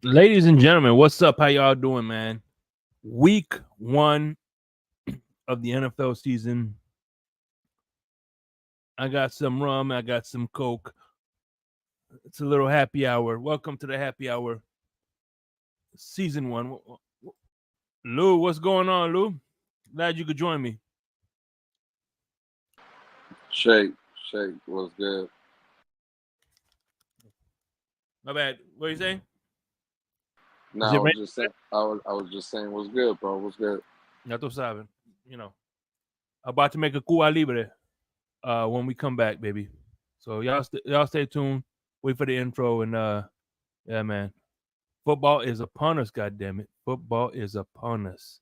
Ladies and gentlemen, what's up? How y'all doing, man? Week 1 of the NFL season. I got some rum. I got some Coke. It's a little happy hour. Welcome to the happy hour. Season 1. Lou, what's going on, Lou? Glad you could join me. Shake, what's good? My bad. What are you saying? No, Is I it was rain? just saying. I was just saying, what's good, bro? What's good? Ya tú sabes. You know, about to make a Cuba Libre when we come back, baby. So y'all stay tuned. Wait for the intro and yeah, man. Football is upon us, goddammit. Football is upon us.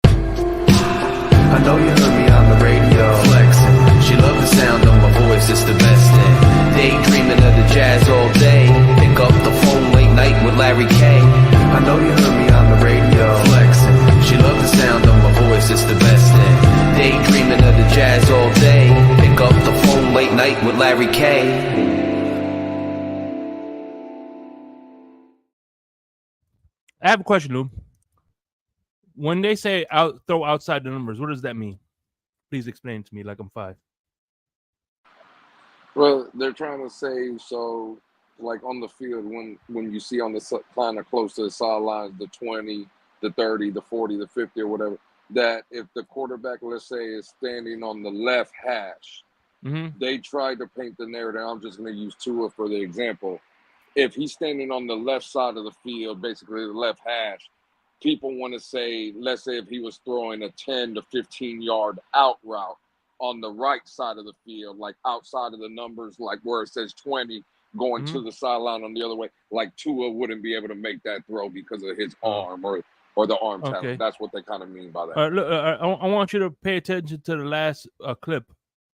I know you heard me on the radio flexing. She loved the sound of my voice, it's the best thing. Daydreaming of the jazz all day. Pick up the phone late night with Larry K. I know you heard me on the radio flexing. She loved the sound of my voice, it's the best thing. Daydreaming of the jazz all day. Pick up the phone late night with Larry K. I have a question, Lou. When they say throw outside the numbers, what does that mean? Please explain to me like I'm 5. Well, they're trying to say so, like on the field, when you see on the kind of close to the sidelines, the 20, the 30, the 40, the 50, or whatever, that if the quarterback, let's say, is standing on the left hash, Mm-hmm. they try to paint the narrative. I'm just going to use Tua for the example. If he's standing on the left side of the field, basically the left hash, people want to say, let's say if he was throwing a 10 to 15 yard out route on the right side of the field, like outside of the numbers, like where it says 20 going Mm-hmm. to the sideline on the other way, like Tua wouldn't be able to make that throw because of his Oh, arm or the arm talent. okay. That's what they kind of mean by that. Look, I want you to pay attention to the last clip,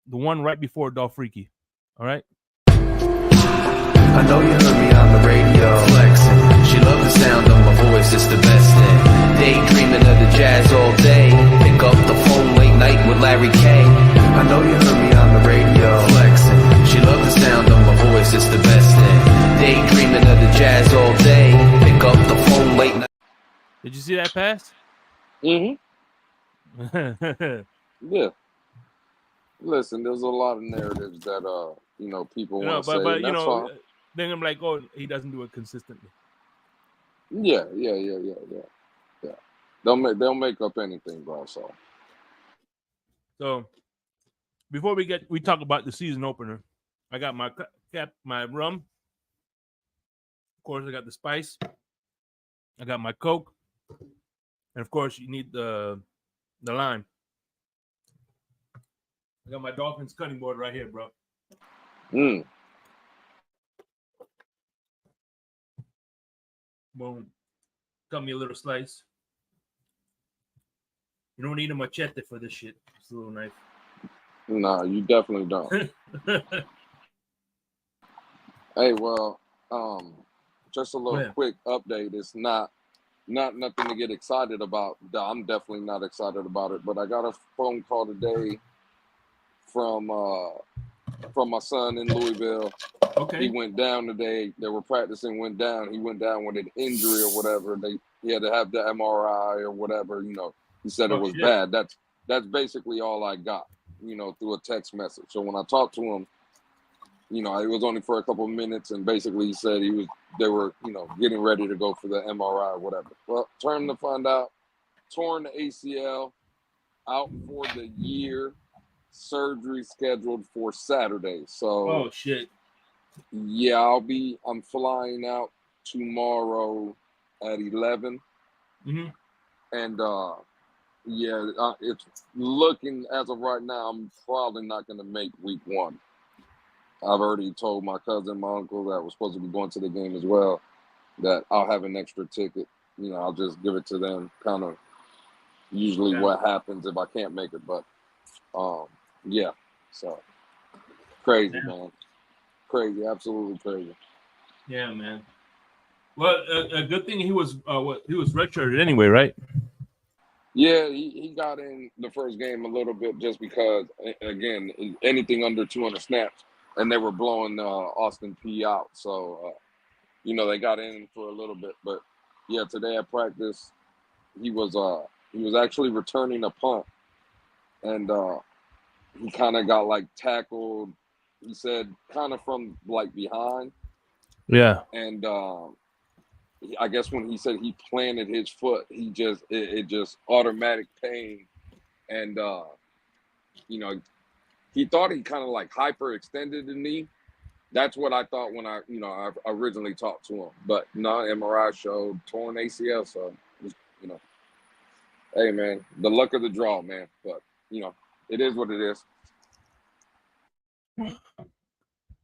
the one right before Dolph Freaky. All right. I know you heard me on the radio flexing. She loved the sound of my voice, it's the best thing. Daydreaming of the jazz all day. Pick up the phone late night with Larry K. I know you heard me on the radio flexing. She loved the sound of my voice, it's the best thing. Daydreaming of the jazz all day. Pick up the phone late night. Did you see that pass? Mm-hmm. Yeah. Yeah. Listen, there's a lot of narratives that people want to say, but and that's fine. then I'm like, oh, he doesn't do it consistently. Yeah. They'll make up anything, bro. So before we talk about the season opener, I got my my rum. Of course, I got the spice. I got my Coke, and of course, you need the lime. I got my Dolphins cutting board right here, bro. Mm. Boom. Cut me a little slice. You don't need a machete for this shit. It's a little knife. Nah, you definitely don't. Hey, well, just a little quick update. It's not nothing to get excited about. I'm definitely not excited about it. But I got a phone call today from my son in Louisville. Okay. He went down today. They were practicing. Went down. He went down with an injury or whatever. He had to have the MRI or whatever. He said it was bad. That's basically all I got. Through a text message. So when I talked to him, it was only for a couple of minutes, and basically he said they were getting ready to go for the MRI or whatever. Well, turn to find out, torn the ACL, out for the year, surgery scheduled for Saturday. So oh shit. Yeah, I'm flying out tomorrow at 11. Mm-hmm. And it's looking, as of right now, I'm probably not going to make week 1. I've already told my cousin, my uncle that was supposed to be going to the game as well, that I'll have an extra ticket. I'll just give it to them, kind of usually what happens if I can't make it. But, yeah, so crazy, man. Crazy, absolutely crazy. Yeah, man. Well, a good thing he was redshirted anyway, right? Yeah, he got in the first game a little bit just because, again, anything under 200 snaps, and they were blowing Austin P out. So, they got in for a little bit. But yeah, today at practice, he was actually returning a punt, and he kind of got like tackled. He said kind of from like behind. Yeah. And I guess when he said he planted his foot, it just automatic pain, and he thought he kind of like hyperextended the knee. That's what I thought when I originally talked to him. But no, MRI showed torn ACL. So, hey man, the luck of the draw, man. But it is what it is.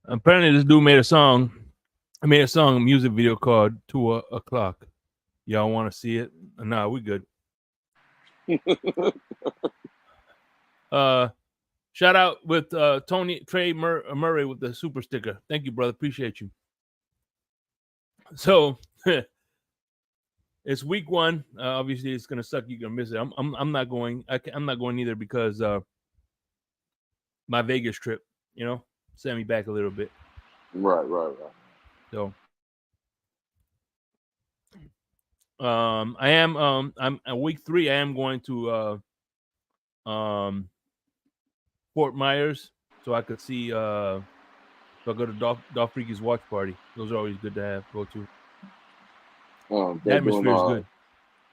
Apparently, this dude made a song. I made a song, a music video called 2 o'clock. Y'all want to see it? Nah, we good. Shout out with Trey Murray with the super sticker. Thank you, brother. Appreciate you. So it's week 1. Obviously, it's gonna suck. You're gonna miss it. I'm not going. I'm not going either because my Vegas trip, sent me back a little bit. Right. So I am I'm at week 3. I am going to Fort Myers so I could see so I go to Dolph Freaky's watch party. Those are always good to go to. The atmosphere is good.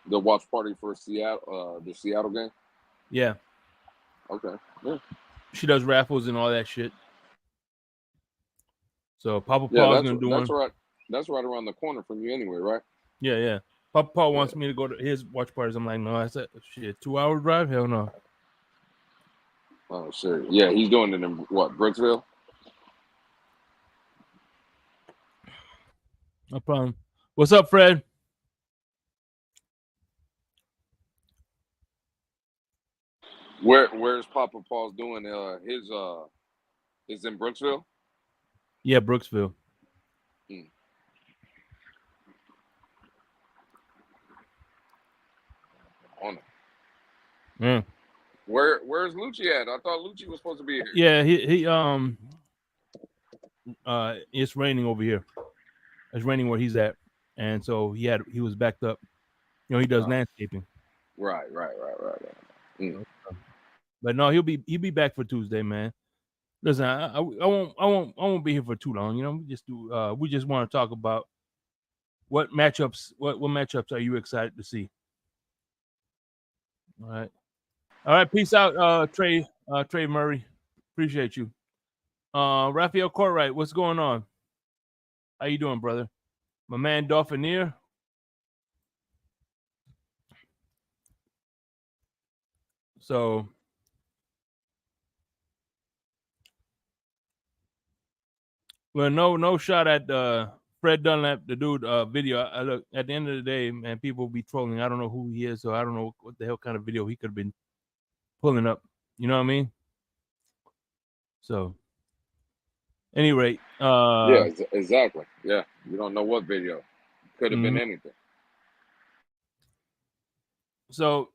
The watch party for Seattle, the Seattle game. Yeah. Okay. Yeah. She does raffles and all that shit. So Papa Paul's gonna do one. That's right around the corner from you anyway, right? Yeah. Papa Paul wants me to go to his watch parties. I'm like, no, I said, shit, 2-hour drive? Hell no. Oh shit. Yeah, he's doing it in what, Brooksville? No problem. What's up, Fred? Where's Papa Paul's doing his is in Brooksville? Yeah, Brooksville. On it. Yeah. Where's Lucci at? I thought Lucci was supposed to be here. Yeah, he it's raining over here. It's raining where he's at, and so he was backed up. He does landscaping. Right. But no, he'll be back for Tuesday, man. Listen, I won't be here for too long. We just want to talk about what matchups are you excited to see? All right. Peace out, Trey Murray. Appreciate you. Raphael Courtright, what's going on? How you doing, brother? My man Dolphinier. So well, no shot at Fred Dunlap, the dude video. I look at the end of the day, man, people be trolling. I don't know who he is, so I don't know what the hell kind of video he could have been pulling up. You know what I mean? So any rate, yeah, exactly. Yeah, you don't know what video. Could have been anything. So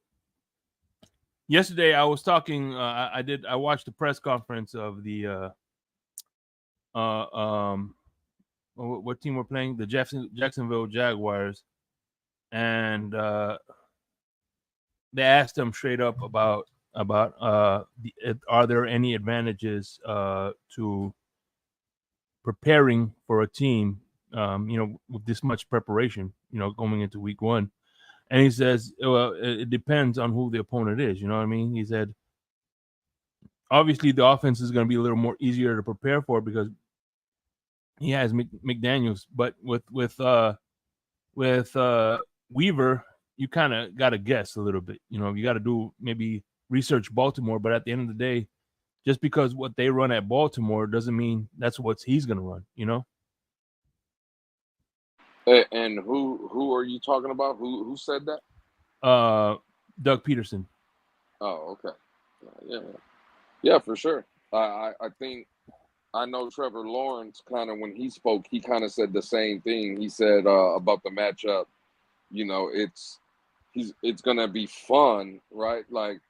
yesterday I was talking. I watched the press conference of the what team we're playing? The Jacksonville Jaguars, and they asked them straight up about are there any advantages to preparing for a team, with this much preparation, going into week 1. And he says, well, it depends on who the opponent is. You know what I mean? He said, obviously the offense is going to be a little more easier to prepare for because he has McDaniels, but with Weaver, you kind of got to guess a little bit. You got to do maybe research Baltimore, but at the end of the day, just because what they run at Baltimore doesn't mean that's what he's going to run, And who are you talking about? Who said that? Doug Peterson. Oh, okay. Yeah, for sure. I think I know Trevor Lawrence kind of, when he spoke, he kind of said the same thing. He said about the matchup, it's going to be fun, right? Like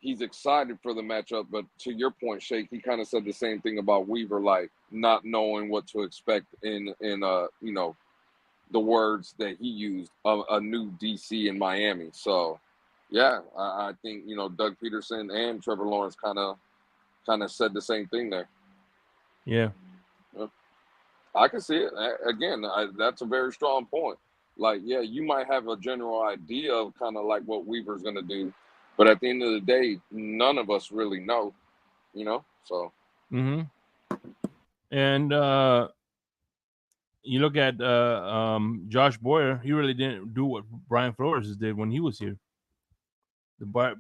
he's excited for the matchup. But to your point, Shake, he kind of said the same thing about Weaver, like not knowing what to expect in you know, the words that he used, a new DC in Miami. So yeah, I think, you know, Doug Peterson and Trevor Lawrence kind of said the same thing there. Yeah. I can see it. Again, that's a very strong point. Like, yeah, you might have a general idea of kind of like what Weaver's going to do, but at the end of the day, none of us really know, you know? So. Mm-hmm. And you look at Josh Boyer, he really didn't do what Brian Flores did when he was here. You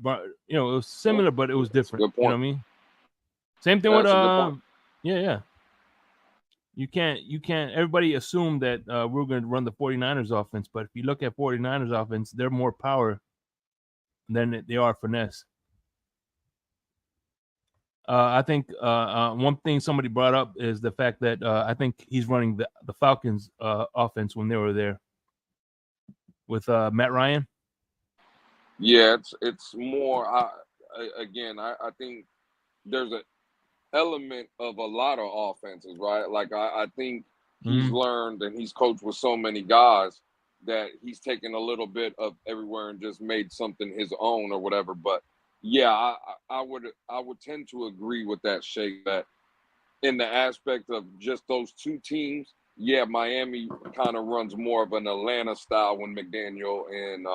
know, it was similar, but it was different. You know what I mean? Same thing with yeah. You can't everybody assumed that we're going to run the 49ers offense, but if you look at 49ers offense, they're more power than they are finesse. I think one thing somebody brought up is the fact that I think he's running the Falcons offense when they were there with Matt Ryan. Yeah, it's more. I think there's an element of a lot of offenses, right? Like I think he's learned and he's coached with so many guys that he's taken a little bit of everywhere and just made something his own or whatever. But yeah, I would tend to agree with that, Shake, that in the aspect of just those two teams, yeah, Miami kind of runs more of an Atlanta style when McDaniel and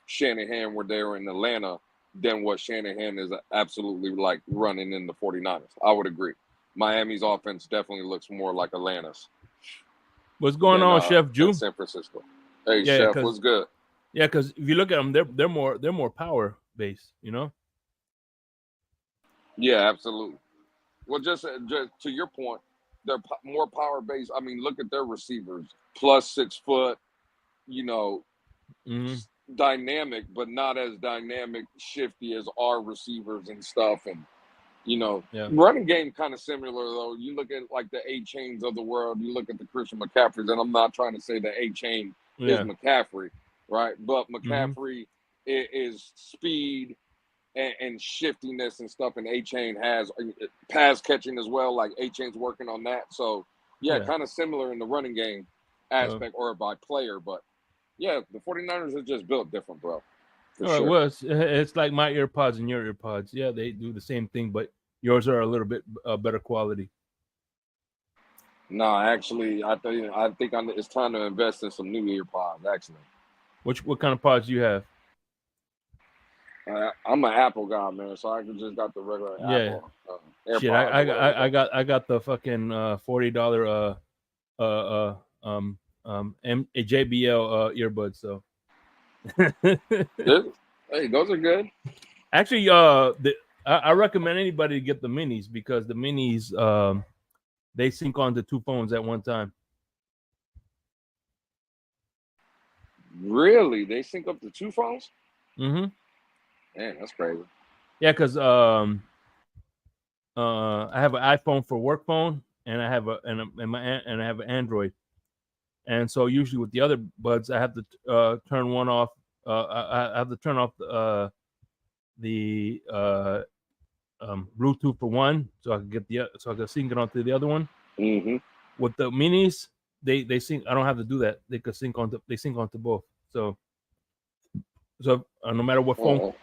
Shanahan were there in Atlanta than what Shanahan is absolutely like running in the 49ers. I would agree. Miami's offense definitely looks more like Atlanta's. What's going on, Chef Jew? San Francisco. Hey, yeah, Chef, what's good? Yeah, because if you look at them, they're more power based, you know. Yeah, absolutely. Well, just to your point, they're more power based. I mean, look at their receivers, plus 6 foot, you know, dynamic, but not as dynamic, shifty as our receivers and stuff. And, you know, running game kind of similar, though. You look at like the A-chains of the world, you look at the Christian McCaffreys, and I'm not trying to say the A-chain is McCaffrey, right? But McCaffrey is speed and shiftiness and stuff, and A-Chain has pass catching as well. Like A-Chain's working on that. So, yeah. kind of similar in the running game aspect or by player, but yeah, the 49ers are just built different, bro. Sure. Well, it's like my earpods and your earpods. Yeah, they do the same thing, but yours are a little bit better quality. No, actually, I think it's time to invest in some new earpods. Actually, what kind of pods do you have? I'm an Apple guy, man, so I just got the regular Apple. AirPods. Shit, I got the fucking $40 a JBL earbuds. So, hey, those are good. Actually, I recommend anybody to get the minis because the minis they sync onto 2 phones at one time. Really, they sync up to 2 phones? Mm-hmm. Man, that's crazy. Yeah, because I have an iPhone for work phone, and I have I have an Android, and so usually with the other buds, I have to turn one off. I have to turn off the Bluetooth for one, so I can get so I can sync it onto the other one. Mm-hmm. With the minis, they sync. I don't have to do that. They could sync onto both. So no matter what phone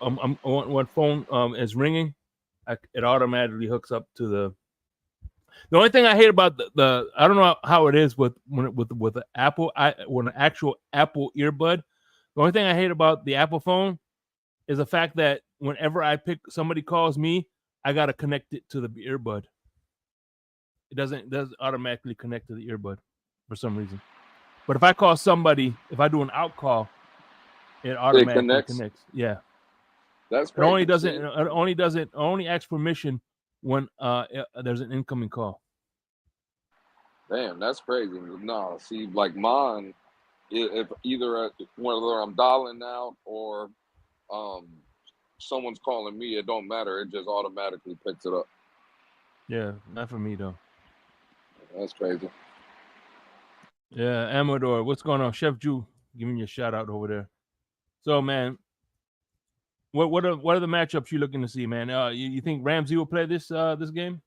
what phone is ringing, it automatically hooks up to the. The only thing I hate about the I don't know how it is with the Apple when an actual Apple earbud. The only thing I hate about the Apple phone is the fact that whenever somebody calls me, I gotta connect it to the earbud. It doesn't automatically connect to the earbud for some reason. But if I call somebody, if I do an out call, it automatically connects. Yeah, that's great. It only asks permission when there's an incoming call. Damn, that's crazy. No, see, like mine, if either whether I'm dialing out or someone's calling me, it don't matter. It just automatically picks it up. Yeah, not for me though. That's crazy. Yeah, Amador, what's going on? Chef Jew, giving you a shout out over there. So, man, What are the matchups you're looking to see, man? You think Ramsey will play this game?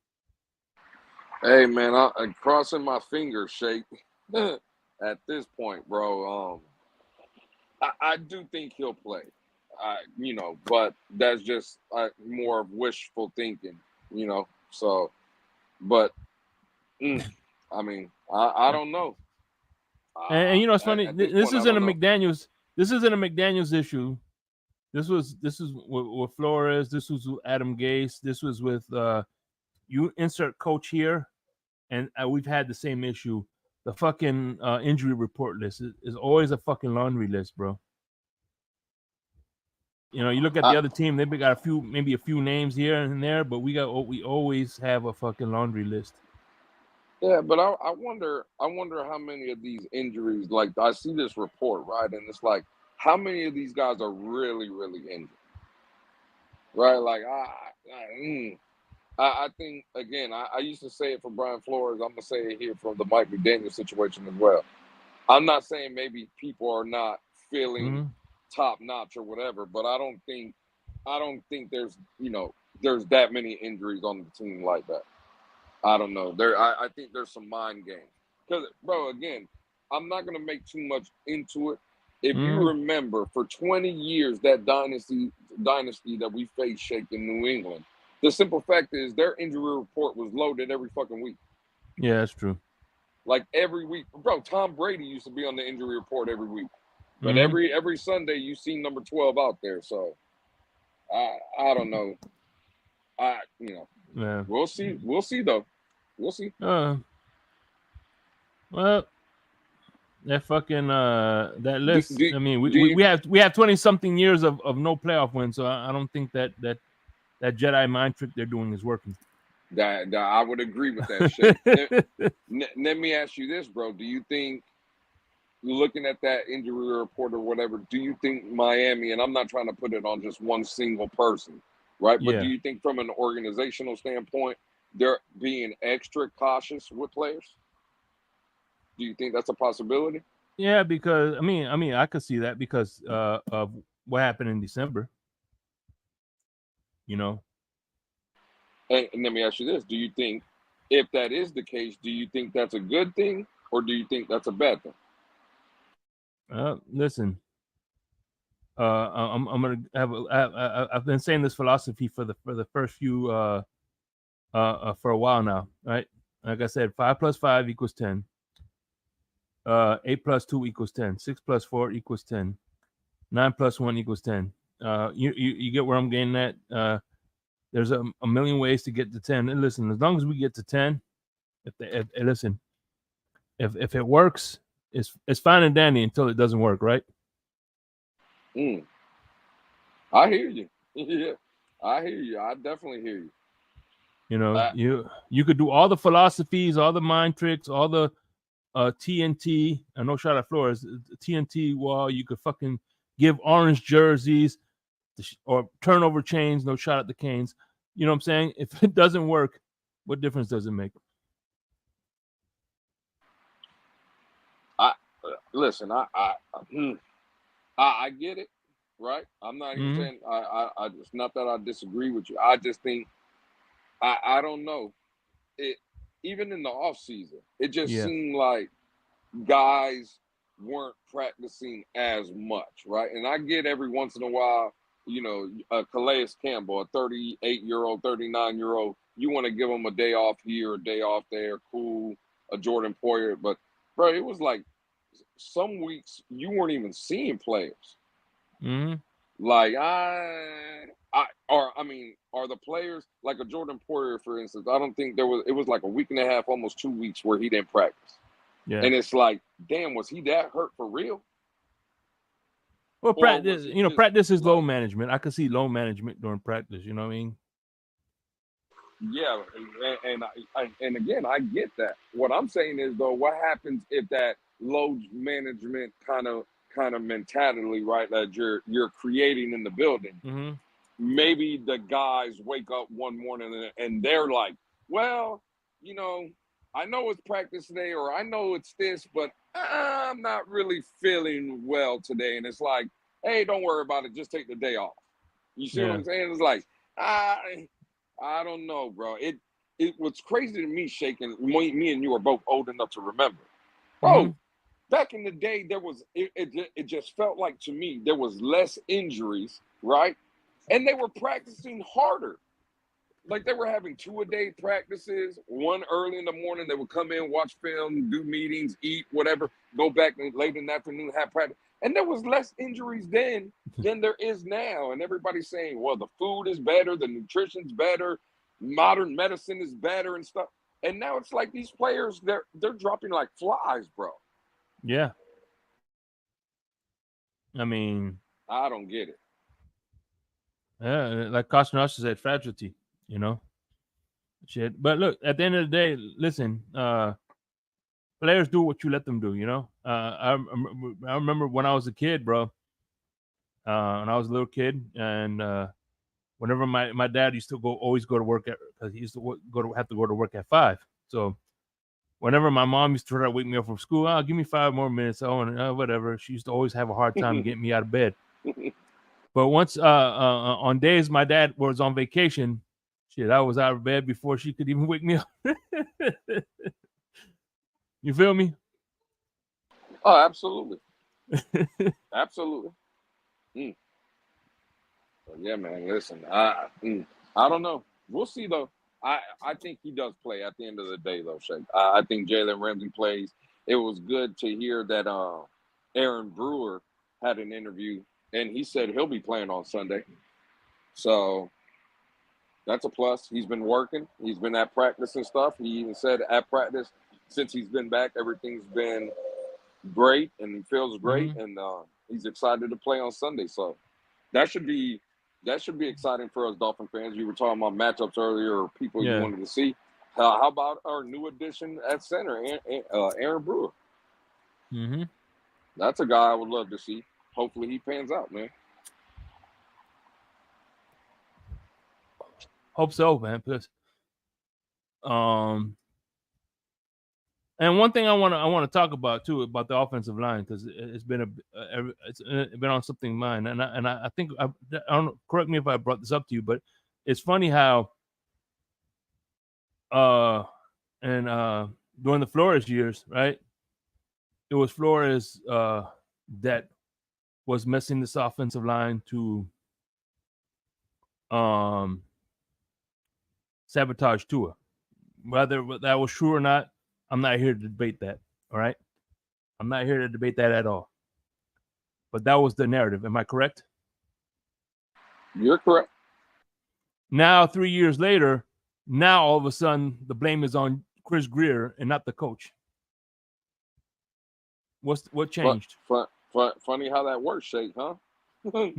Hey, man, I'm crossing my fingers, Shake. At this point, bro, I do think he'll play. But that's just more of wishful thinking, So, but I mean, I don't know. And it's funny. This isn't a know. McDaniels. This isn't a McDaniels issue. This is with Flores. This was with Adam Gase. This was with you insert coach here, and we've had the same issue. The fucking injury report list is always a fucking laundry list, bro. You look at the other team; they've got maybe a few names here and there, but we always have a fucking laundry list. Yeah, but I wonder how many of these injuries, like I see this report, right, and it's like, how many of these guys are really, really injured, right? Like I think again, I used to say it for Brian Flores. I'm gonna say it here from the Mike McDaniel situation as well. I'm not saying maybe people are not feeling top notch or whatever, but I don't think there's there's that many injuries on the team like that. I don't know. I think there's some mind games. Because, bro, again, I'm not going to make too much into it. If you remember, for 20 years, that dynasty that we faced, Shake, in New England, the simple fact is their injury report was loaded every fucking week. Yeah, that's true. Like every week. Bro, Tom Brady used to be on the injury report every week. But every Sunday, you see number 12 out there. So, I don't know. Yeah. We'll see. We'll see, though. We'll see. Well, that fucking that list. I mean, we have 20-something years of no playoff wins, so I don't think that Jedi mind trick they're doing is working. That I would agree with that shit. Let me ask you this, bro. Do you think, looking at that injury report or whatever, do you think Miami, and I'm not trying to put it on just one single person, right? But do you think from an organizational standpoint, they're being extra cautious with players? Do you think that's a possibility? Yeah, because I mean, I could see that because of what happened in December. And let me ask you this: do you think, if that is the case, do you think that's a good thing, or do you think that's a bad thing? Listen, I'm gonna have. I've been saying this philosophy for the first few for a while now, right? Like I said, 5 + 5 = 10. 8 + 2 = 10. 6 + 4 = 10. 9 + 1 = 10. You get where I'm getting at. There's a million ways to get to 10. And listen, as long as we get to 10, if it works, it's fine and dandy until it doesn't work, right? I hear you. Yeah, I hear you. I definitely hear you. You could do all the philosophies, all the mind tricks, all the TNT. No shot at Flores. TNT wall. You could fucking give orange jerseys or turnover chains. No shot at the Canes. You know what I'm saying? If it doesn't work, what difference does it make? Listen. I get it, right? I'm not even saying I it's not that I disagree with you. I just think I don't know. It even in the off season, it just seemed like guys weren't practicing as much, right? And I get every once in a while, Calais Campbell, a 38-year-old, 39-year-old, you want to give him a day off here, a day off there, cool, a Jordan Poyer. But, bro, it was like some weeks you weren't even seeing players. Like, are the players, like a Jordan Poyer, for instance, I don't think it was like a week and a half, almost 2 weeks where he didn't practice. Yeah. And it's like, damn, was he that hurt for real? Well, practice, practice is load management. I could see load management during practice. You know what I mean? Yeah, and again, I get that. What I'm saying is, though, what happens if that load management kind of mentality, right, that you're creating in the building? Maybe the guys wake up one morning and they're like, well, I know it's practice today, or I know it's this, but I'm not really feeling well today. And it's like, hey, don't worry about it. Just take the day off. You see what I'm saying? It's like, I don't know, bro. It was crazy to me, shaking. Me and you are both old enough to remember. Bro, back in the day, there was it just felt like to me there was less injuries, right? And they were practicing harder. Like they were having 2-a-day practices, one early in the morning. They would come in, watch film, do meetings, eat, whatever, go back late in the afternoon, have practice. And there was less injuries then than there is now. And everybody's saying, well, the food is better, the nutrition's better, modern medicine is better and stuff. And now it's like these players, they're dropping like flies, bro. Yeah. I mean, I don't get it. Yeah, like Costner said, fragility, you know. Shit. But look, at the end of the day, listen, players do what you let them do, you know. I remember when I was a kid, bro. When I was a little kid, and whenever my dad used to always go to work because he used to have to go to work at 5. So whenever my mom used to try to wake me up from school, give me 5 more minutes, whatever. She used to always have a hard time getting me out of bed. But once on days my dad was on vacation, shit, I was out of bed before she could even wake me up. You feel me? Oh, absolutely. Absolutely. Yeah, man. Listen, I don't know. We'll see though. I think he does play at the end of the day though, Shake. I think Jalen Ramsey plays. It was good to hear that Aaron Brewer had an interview and he said he'll be playing on Sunday. So that's a plus. He's been working. He's been at practice and stuff. He even said at practice, since he's been back, everything's been great and he feels great. And he's excited to play on Sunday. So that should be exciting for us Dolphin fans. You were talking about matchups earlier or people you wanted to see. How about our new addition at center, Aaron Brewer? That's a guy I would love to see. Hopefully he pans out, man. Hope so, man. Because, and one thing I want to talk about too about the offensive line because it's been on something in mind, and I think I don't know, correct me if I brought this up to you, but it's funny how during the Flores years, right? It was Flores that was messing this offensive line to sabotage Tua. Whether that was true or not, I'm not here to debate that. All right, I'm not here to debate that at all. But that was the narrative. Am I correct? You're correct. Now, 3 years later, now all of a sudden the blame is on Chris Greer and not the coach. What changed? Funny how that works, Shake, huh? Funny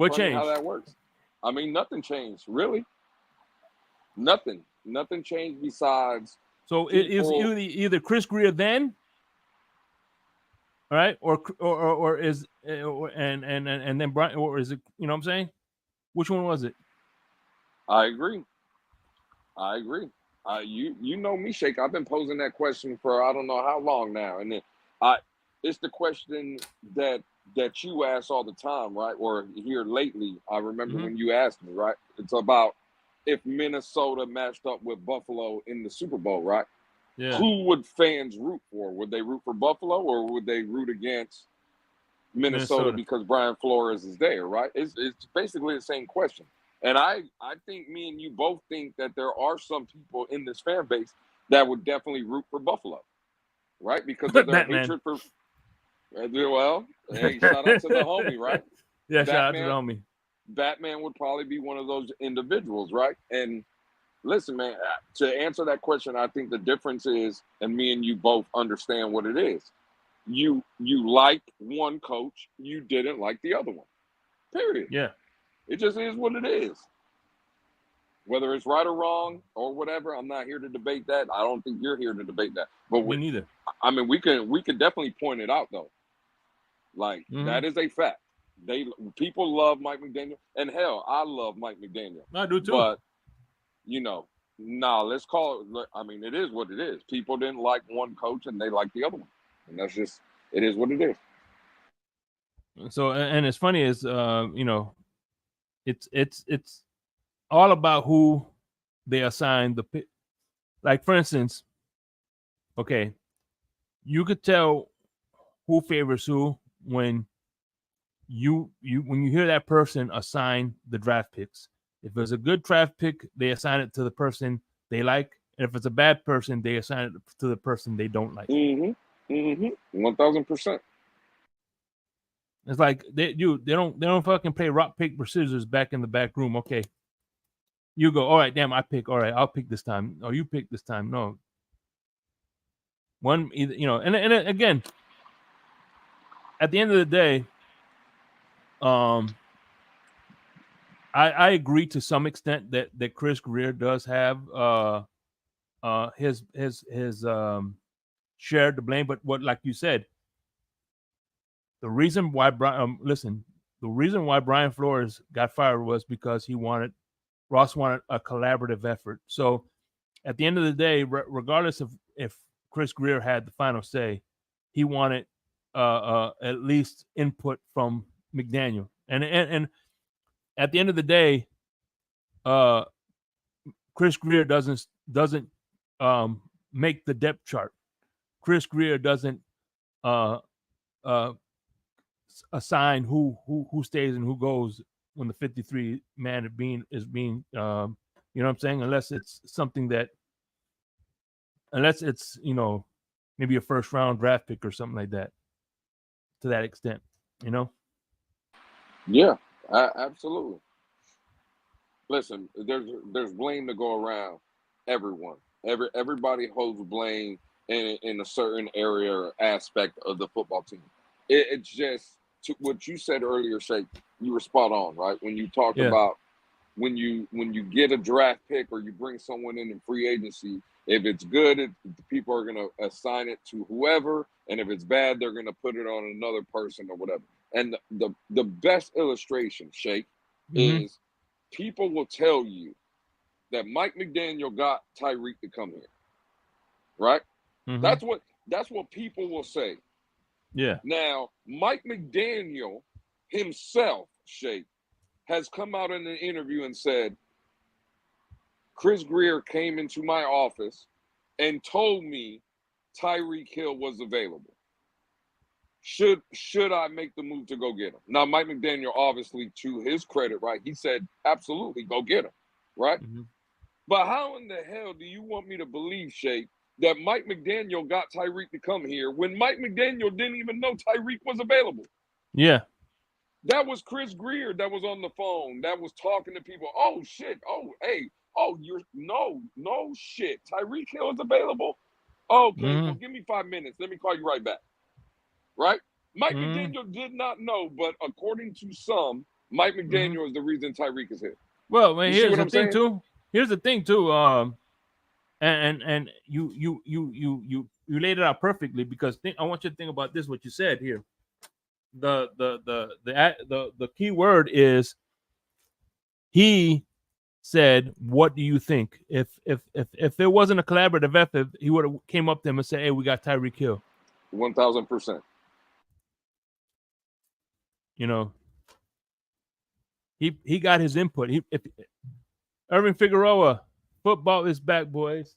changed? How that works. I mean, nothing changed, really. Nothing changed besides. So it is either Chris Greer then, all right, or is and then Brian, or is it? You know what I'm saying? Which one was it? I agree. You know me, Shake. I've been posing that question for I don't know how long now, and then it's the question that you ask all the time, right? Or here lately, I remember when you asked me, right? It's about if Minnesota matched up with Buffalo in the Super Bowl, right? Yeah. Who would fans root for? Would they root for Buffalo or would they root against Minnesota because Brian Flores is there, right? It's basically the same question. And I think me and you both think that there are some people in this fan base that would definitely root for Buffalo, right? Because of their hatred for. Well, hey, shout out to the homie, right? Yeah, shout out to the homie. Batman would probably be one of those individuals, right? And listen, man, to answer that question, I think the difference is, and me and you both understand what it is. You like one coach, you didn't like the other one. Period. Yeah. It just is what it is. Whether it's right or wrong or whatever, I'm not here to debate that. I don't think you're here to debate that. But me neither. I mean, we could definitely point it out though. Like that is a fact. People love Mike McDaniel, and hell, I love Mike McDaniel. I do too. But let's call it. I mean, it is what it is. People didn't like one coach, and they like the other one, and it is what it is. So, and it's funny is, it's all about who they assign the pick. Like for instance, okay, you could tell who favors who when you when you hear that person assign the draft picks. If it's a good draft pick, they assign it to the person they like, and if it's a bad person, they assign it to the person they don't like. 1000%. It's like they don't fucking play rock paper scissors back in the back room. Okay, you go. All right, damn, I pick. All right, I'll pick this time. Oh, you pick this time. No, one either and again, at the end of the day, I agree to some extent that Chris Greer does have his shared the blame, but what, like you said, the reason why the reason why Brian Flores got fired was because Ross wanted a collaborative effort. So at the end of the day, regardless of if Chris Greer had the final say, he wanted at least input from McDaniel, and at the end of the day, Chris Greer doesn't make the depth chart. Chris Greer doesn't assign who stays and who goes when the 53 man is being you know what I'm saying, unless it's maybe a first round draft pick or something like that, to that extent, Yeah, absolutely. Listen, there's blame to go around. Everyone, everybody holds blame in a certain area or aspect of the football team. It's just what you said earlier, Shake. You were spot on, right? When you talked about when you get a draft pick or you bring someone in free agency, if it's good, the people are going to assign it to whoever, and if it's bad, they're going to put it on another person or whatever. And the best illustration, Shake, is people will tell you that Mike McDaniel got Tyreek to come here, right? That's what people will say. Yeah. Now, Mike McDaniel himself, Shake, has come out in an interview and said, Chris Greer came into my office and told me Tyreek Hill was available. Should I make the move to go get him? Now, Mike McDaniel, obviously, to his credit, right, he said, absolutely, go get him, right? But how in the hell do you want me to believe, Shake, that Mike McDaniel got Tyreek to come here when Mike McDaniel didn't even know Tyreek was available? Yeah. That was Chris Greer that was on the phone, that was talking to people. Oh, shit. Oh, hey. Oh, no shit. Tyreek Hill is available? Okay, well, give me 5 minutes. Let me call you right back. Right? Mike McDaniel did not know, but according to some, Mike McDaniel is the reason Tyreek is here. Well, here's the thing too. Here's the thing too. And you laid it out perfectly, because I want you to think about this. What you said here. The key word is he said, "What do you think?" If it wasn't a collaborative effort, he would have came up to him and said, "Hey, we got Tyreek Hill." 1000%. He got his input. Irving Figueroa, football is back, boys.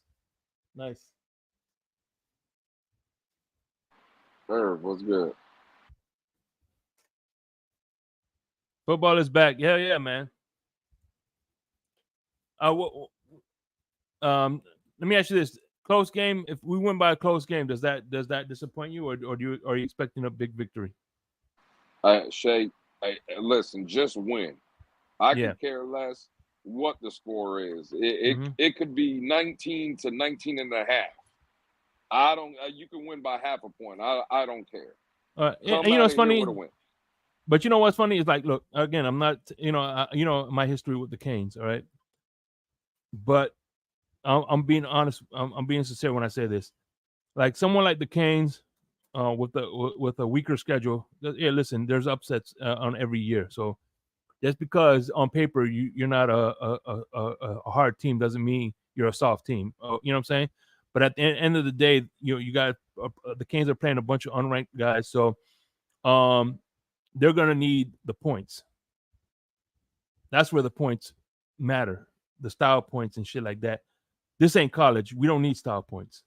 Nice. Irv, what's good? Football is back. Yeah, man. Let me ask you this: close game. If we win by a close game, does that disappoint you, or are you expecting a big victory? Shay, listen, just win. I could care less what the score is. It could be 19 to 19 and a half. You can win by half a point. I don't care. And it's funny. But you know what's funny is, like, look, again, I'm not, my history with the Canes, all right? But I'm being honest. I'm being sincere when I say this. Like, someone like the Canes, with a weaker schedule, listen, there's upsets on every year. So just because on paper you're not a hard team doesn't mean you're a soft team. You know what I'm saying? But at the end of the day, you got the Canes are playing a bunch of unranked guys, so they're gonna need the points. That's where the points matter, the style points and shit like that. This ain't college. We don't need style points.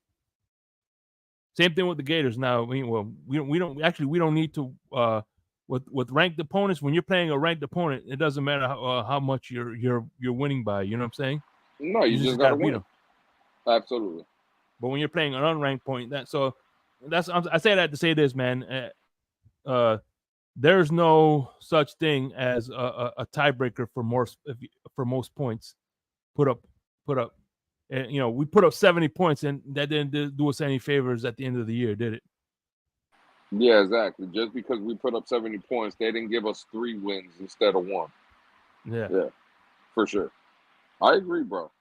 Same thing with the Gators now. We don't need to with ranked opponents. When you're playing a ranked opponent, it doesn't matter how much you're winning by. You know what I'm saying? No, you just gotta beat them. Absolutely. But when you're playing an unranked point, I say that to say this, man. There's no such thing as a tiebreaker for most points put up. And, we put up 70 points, and that didn't do us any favors at the end of the year, did it? Yeah, exactly. Just because we put up 70 points, they didn't give us 3 wins instead of 1. Yeah, for sure. I agree, bro.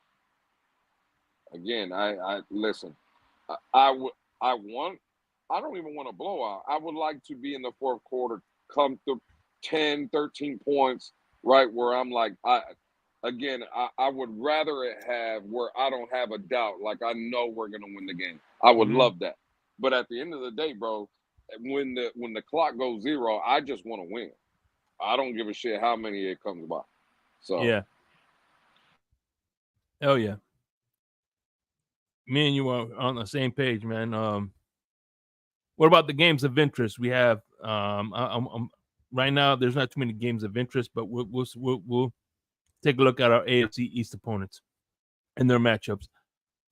Again, I listen. I don't even want a blowout. I would like to be in the fourth quarter, come to 10, 13 points, right where I'm like, I would rather it have where I don't have a doubt, like I know we're gonna win the game. I would love that. But at the end of the day, bro, when the clock goes 0, I just want to win. I don't give a shit how many it comes by. So yeah. Oh yeah. Me and you are on the same page, man. What about the games of interest we have? Right now, there's not too many games of interest, but we'll take a look at our AFC East opponents and their matchups.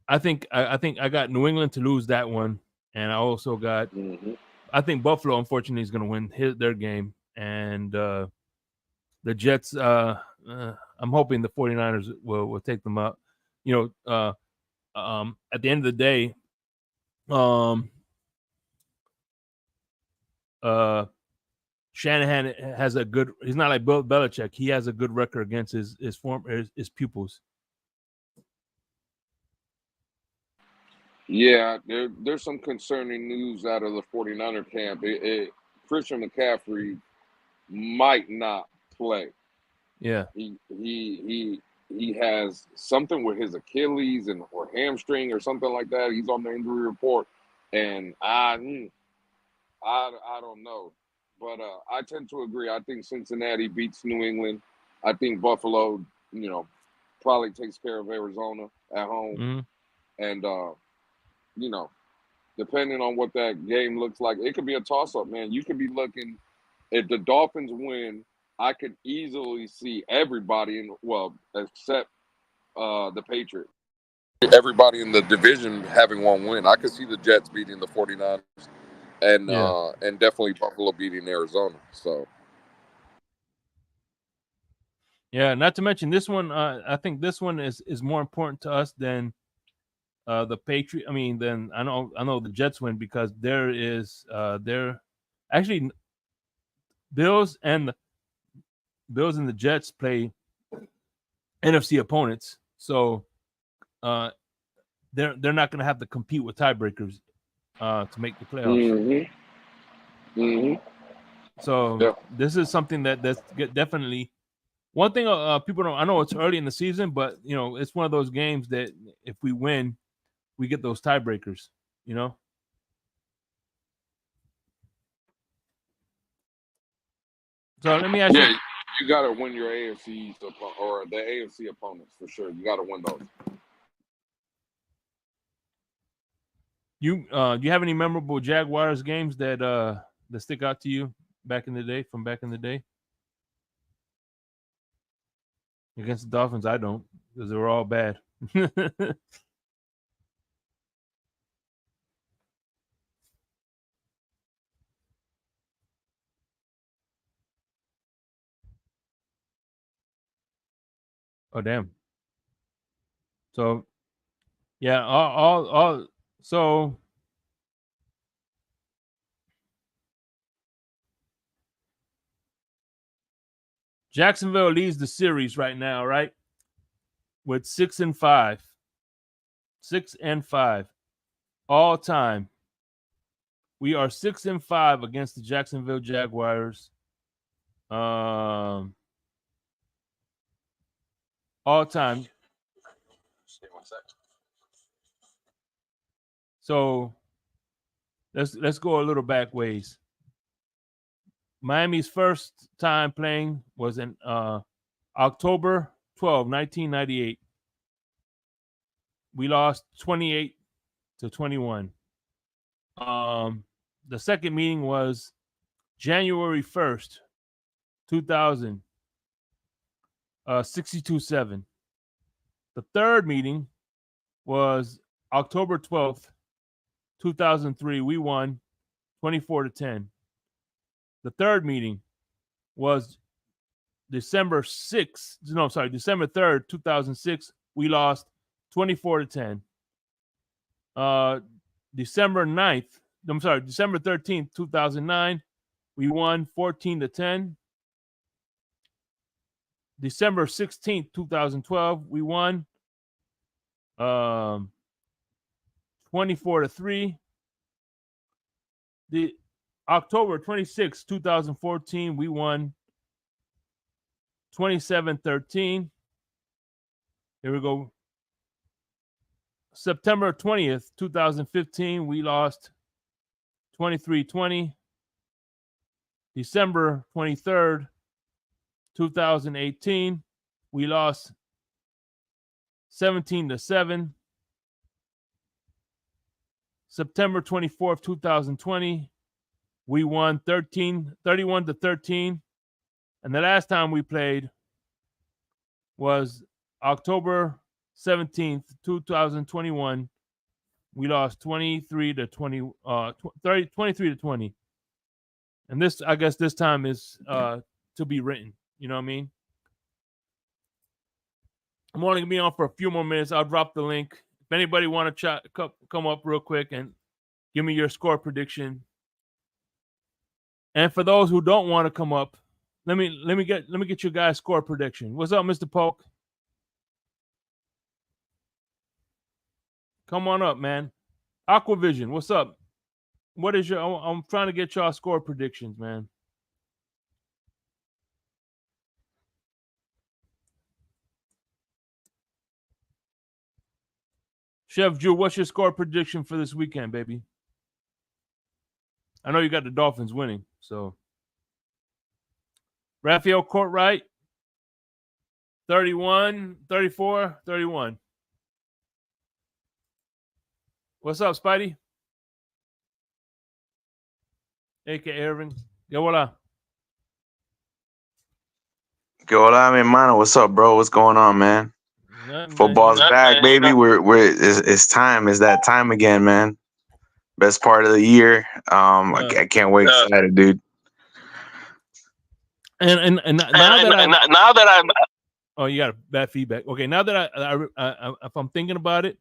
I think I got New England to lose that one, and I also got. I think Buffalo, unfortunately, is going to win their game, and the Jets. I'm hoping the 49ers will take them out. At the end of the day, Shanahan has a good. He's not like Bill Belichick. He has a good record against his pupils. Yeah, there's some concerning news out of the 49er camp. Christian McCaffrey might not play. Yeah, he has something with his Achilles or hamstring or something like that. He's on the injury report, and I don't know, but I tend to agree. I think Cincinnati beats New England. I think Buffalo, probably takes care of Arizona at home, and depending on what that game looks like, it could be a toss-up, man. You could be looking if the Dolphins win. I could easily see everybody except the Patriots. Everybody in the division having 1 win. I could see the Jets beating the 49ers and definitely Buffalo beating Arizona. So yeah, not to mention this one. I think this one is more important to us than the Patriot. I mean, then I know the Jets win because they're actually Bills and the Jets play NFC opponents, so they're not going to have to compete with tiebreakers to make the playoffs. So this is something that's definitely one thing. People don't. I know it's early in the season, but it's one of those games that if we win, we get those tiebreakers. So let me ask you. You got to win your AFC or the AFC opponents for sure. You got to win those. Do you have any memorable Jaguars games that stick out to you from back in the day? Against the Dolphins, I don't, because they were all bad. Oh damn. So yeah, all so Jacksonville leads the series right now, right? With 6-5. 6-5. All time. We are 6-5 against the Jacksonville Jaguars. All time. So let's go a little back ways. Miami's first time playing was in October 12, 1998. We lost 28-21. The second meeting was January 1st, 2000, 62-7. The third meeting was October 12th, 2003. We won 24-10. The third meeting was December 3rd, 2006. We lost 24-10. December 13th, 2009. We won 14-10. December 16th, 2012. We won 24-3. The October 26th, 2014, we won 27-13. Here we go. September 20th, 2015, we lost 23-20. December 23rd, 2018, we lost 17-7. September 24th, 2020, we won 31-13. And the last time we played was October 17th, 2021. We lost 23-20. And this, I guess, this time is to be written. You know what I mean? I'm only gonna be on for a few more minutes. I'll drop the link. If anybody want to come up real quick and give me your score prediction. And for those who don't want to come up, let me get your guys' score prediction. What's up, Mr. Polk? Come on up, man. Aquavision, what's up? What is your? I'm trying to get y'all score predictions, man. Chef Drew, what's your score prediction for this weekend, baby? I know you got the Dolphins winning, so. Raphael Courtright, 31, 34, 31. What's up, Spidey? A.K. Irving. ¿Qué hola? ¿Qué hola, mi hermano? What's up, bro? What's going on, man? Nothing, Football's man. back, baby. It's time. It's that time again, man. Best part of the year. I can't wait. Excited, dude. And now that I'm oh, you got bad feedback. Okay, now that I if I'm thinking about it,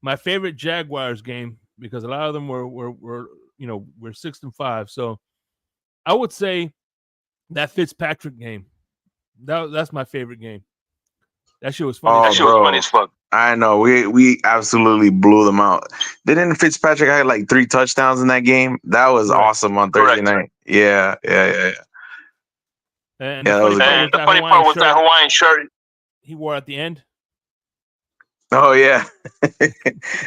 my favorite Jaguars game, because a lot of them were we're 6-5. So I would say that Fitzpatrick game. That's my favorite game. That shit was funny. That shit was funny as fuck. I know. We absolutely blew them out. Didn't Fitzpatrick have like 3 touchdowns in that game? That was awesome on Thursday night. Yeah. And the funny part was that Hawaiian shirt he wore at the end. Oh yeah,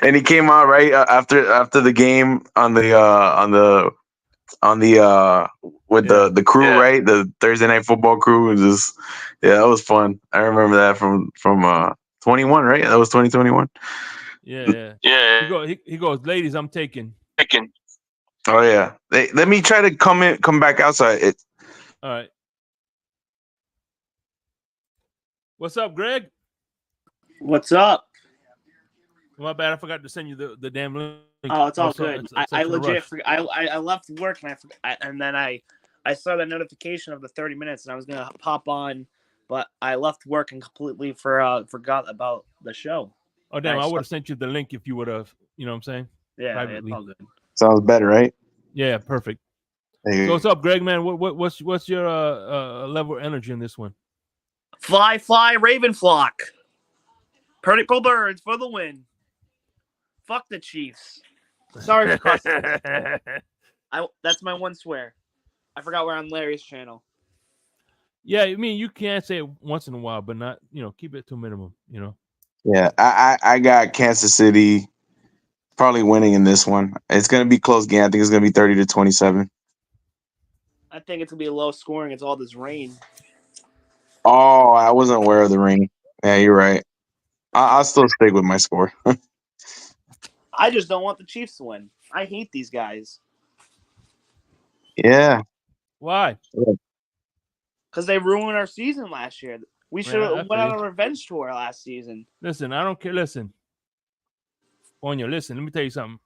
and he came out right after the game on the with the crew, right? The Thursday Night Football crew was just that was fun. I remember that from 21, right? That was 2021. Yeah. He goes, ladies, I'm taking. Oh yeah. Let me try to come back outside. All right. What's up, Greg? What's up? My bad. I forgot to send you the damn link. Oh, it's all good. I legit I left work and then I saw the notification of the 30 minutes and I was gonna pop on, but I left work and completely forgot about the show. Oh damn! I would have sent you the link if you would have. You know what I'm saying? Yeah, it's all good. Sounds better, right? Yeah, perfect. So what's up, Greg? Man, what's your level of energy in this one? Fly, Raven flock. Purple birds for the win. Fuck the Chiefs. Sorry for cussing. That's my one swear. I forgot we're on Larry's channel. Yeah, I mean you can say it once in a while, but not keep it to a minimum. Yeah, I got Kansas City probably winning in this one. It's gonna be a close game. I think it's gonna be 30-27. I think it's gonna be low scoring. It's all this rain. Oh, I wasn't aware of the ring. Yeah, you're right. I'll still stick with my score. I just don't want the Chiefs to win. I hate these guys Yeah. Why? because they ruined our season last year. We should I have feel went on you. a revenge tour last season. Listen, I don't care. Listen, Ponyo, listen. Let me tell you something.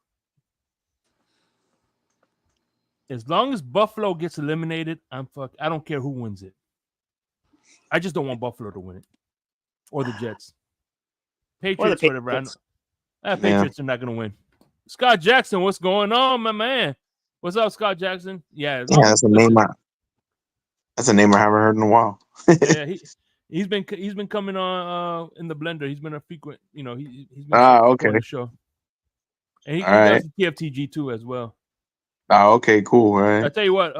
As long as Buffalo gets eliminated, I don't care who wins it. I just don't want Buffalo to win it, or the Jets, Patriots, whatever. I know. Patriots are not going to win. Scott Jackson, what's going on, my man? What's up, Scott Jackson? Yeah, That's a name. That's a name I haven't heard in a while. Yeah, he's been coming on in the blender. He's been a frequent, he's been okay. on the show, and he All does the TFTG too as well. Oh, okay, cool. All right. I tell you what,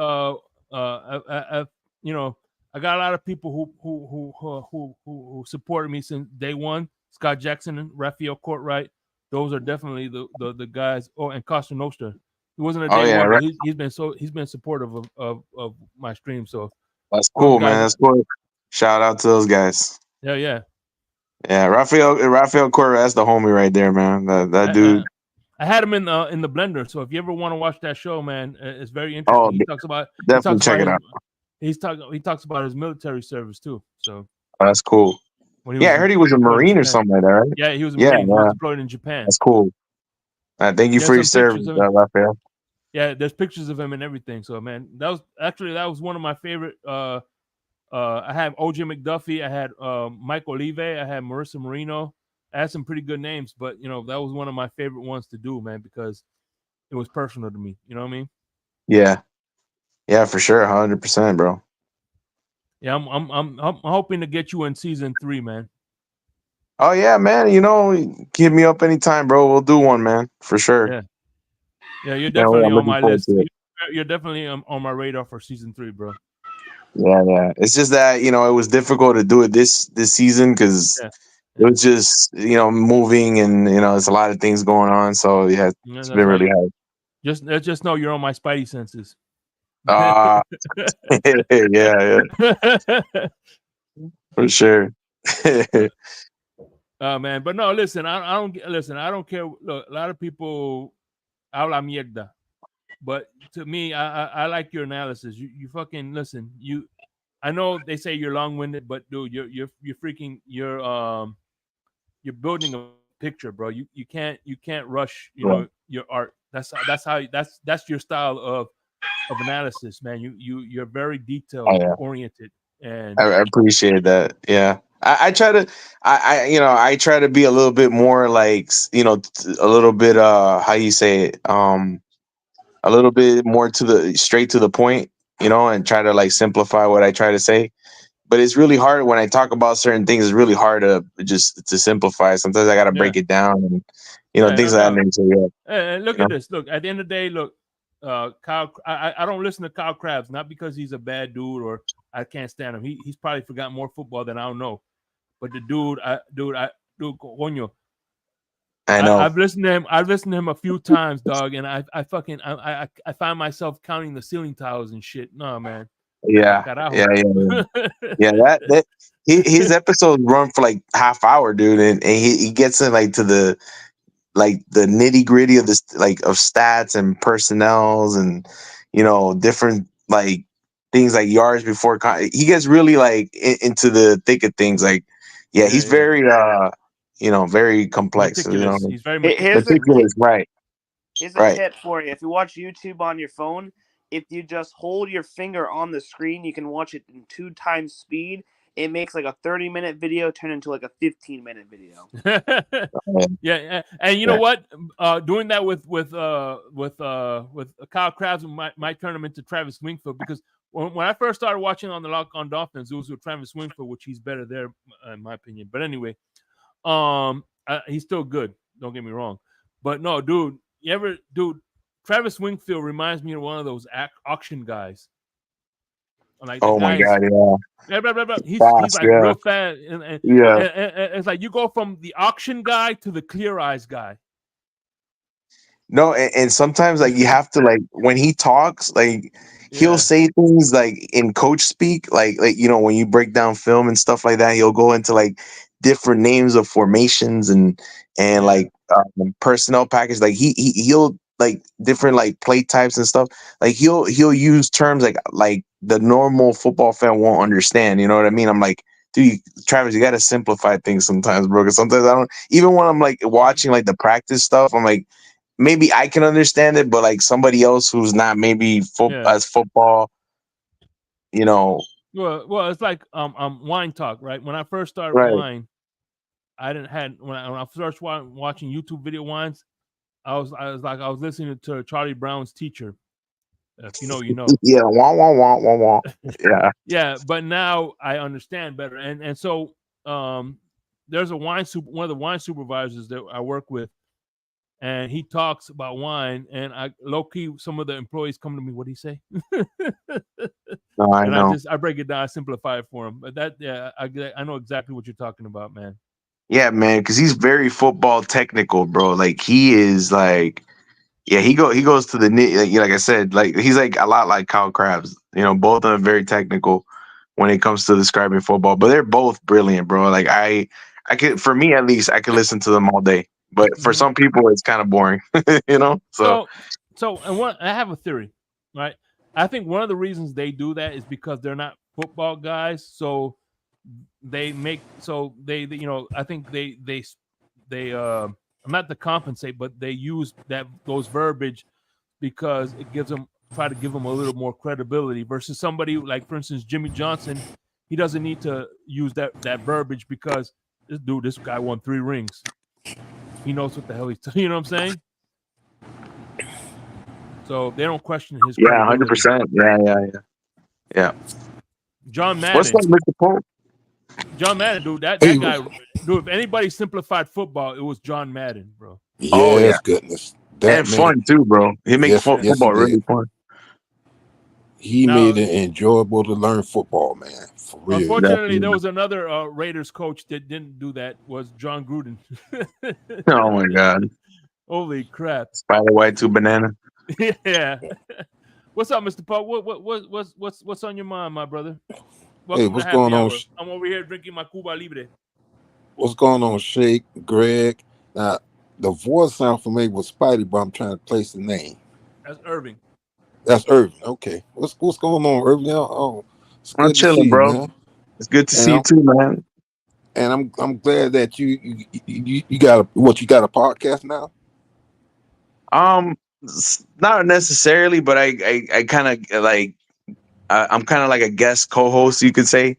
I got a lot of people who supported me since day one. Scott Jackson and Raphael Courtright, those are definitely the guys. Oh, and Costa Nostra. He wasn't a day one, but he's been supportive of my stream. So that's cool, man. That's cool. Shout out to those guys. Yeah. Raphael Courtright, that's the homie right there, man. That dude. I had him in the blender. So if you ever want to watch that show, man, it's very interesting. He talks about check it out. He talks about his military service too. So that's cool. I heard he was a Marine or something like that, right? Yeah, he was a Marine. He was deployed in Japan. That's cool. Thank you for your service, Raphael. Yeah, there's pictures of him and everything. So, man, that was one of my favorite. I had OJ McDuffie. I had Mike Olive. I had Marissa Marino. I had some pretty good names, but that was one of my favorite ones to do, man, because it was personal to me. You know what I mean? Yeah, for sure, 100%, bro. Yeah, I'm hoping to get you in season 3, man. Oh yeah, man. Hit me up anytime, bro. We'll do one, man, for sure. Yeah, you're definitely on my list. You're definitely on my radar for season 3, bro. Yeah. It's just that it was difficult to do it this season because it was just moving and there's a lot of things going on. So yeah, it's been really hard. Just know you're on my spidey senses. Yeah, for sure. Man, but no, listen, I don't care. Look, a lot of people habla mierda, but to me, I like your analysis. You fucking listen. I know they say you're long-winded, but dude, you're building a picture, bro. You can't rush your art. That's your style of analysis, man. You're very detail oriented, and I appreciate that. Yeah. I try to I try to be a little bit more like a little bit how you say it a little bit more straight to the point, and try to like simplify what I try to say. But it's really hard when I talk about certain things. It's really hard to simplify. Sometimes I got to break it down and things like that nature. And look at this. Look, at the end of the day, look, Kyle. I don't listen to Kyle Krabs, not because he's a bad dude or I can't stand him. He's probably forgotten more football than I don't know. But the dude, coño. I know. I've listened to him. I've listened to him a few times, dog, and I find myself counting the ceiling tiles and shit. No, man. Yeah. That his episodes run for like half hour, dude, and he gets in like to the nitty gritty of this of stats and personnels and different like things like yards before he gets really into the thick of things. He's very very complex. Meticulous. He's very meticulous, right? Here's a tip for you: if you watch YouTube on your phone, if you just hold your finger on the screen, you can watch it in 2 times speed. It makes like a 30-minute video turn into like a 15-minute video. Yeah, and you know what? Doing that with Kyle Krabs might turn him into Travis Wingfield, because when I first started watching on the Lock on Dolphins, it was with Travis Wingfield, which he's better there in my opinion. But anyway, he's still good. Don't get me wrong, but no, dude, Travis Wingfield reminds me of one of those auction guys. Like, oh my god, yeah. He's like real fast, and it's like you go from the auction guy to the clear eyes guy. No, and sometimes like you have to like when he talks, like he'll say things like in coach speak, like when you break down film and stuff like that, he'll go into like different names of formations and like personnel package. Like he'll like different like play types and stuff. Like he'll use terms like the normal football fan won't understand. You know what I mean? I'm like, dude, Travis, you got to simplify things sometimes, bro. Because sometimes I don't. Even when I'm like watching like the practice stuff, I'm like, maybe I can understand it, but like somebody else who's not maybe as football, Well, it's like wine talk, right? When I first started right? wine, when I first watching YouTube video wines, I was listening to Charlie Brown's Teacher. If you know, you know. Yeah, wah wah wah wah wah. Yeah, Yeah, but now I understand better, and so there's one of the wine supervisors that I work with, and he talks about wine, and I low key some of the employees come to me, what do you say? no, I And know. I break it down, I simplify it for him. But I know exactly what you're talking about, man. Yeah, man, because he's very football technical, bro. Like he is like, yeah, he goes to the like I said, like he's like a lot like Kyle Krabs. Both of them are very technical when it comes to describing football, but they're both brilliant, bro. Like I could, for me at least, I could listen to them all day. But for some people, it's kind of boring, So And I have a theory, right? I think one of the reasons they do that is because they're not football guys, so they I think they not to compensate, but they use those verbiage because it try to give them a little more credibility versus somebody like, for instance, Jimmy Johnson. He doesn't need to use that verbiage because this guy won 3 rings. He knows what the hell he's you know what I'm saying? So they don't question his credibility. 100%. Yeah. John Madden. What's up, Mr. Pope? John Madden, dude. That guy, dude. If anybody simplified football, it was John Madden, bro. Yes, goodness. And fun too, bro. He makes football really fun. He made it enjoyable to learn football, man. For real. Unfortunately, there was another Raiders coach that didn't do that. Was John Gruden. Oh my God! Holy crap! Spider White 2 banana. Yeah. What's up, Mr. Pope? What's on your mind, my brother? Welcome, hey, what's going on? I'm over here drinking my Cuba Libre. What's going on, Shake, Greg? Now, the voice sound familiar with Spidey, but I'm trying to place the name. That's Irving. That's Irving. Okay. What's going on, Irving? Oh, it's good I'm chilling, bro. Man. It's good to see you too, man. And I'm glad that you got a podcast now. Not necessarily, but I kind of like I'm kind of like a guest co-host, you could say,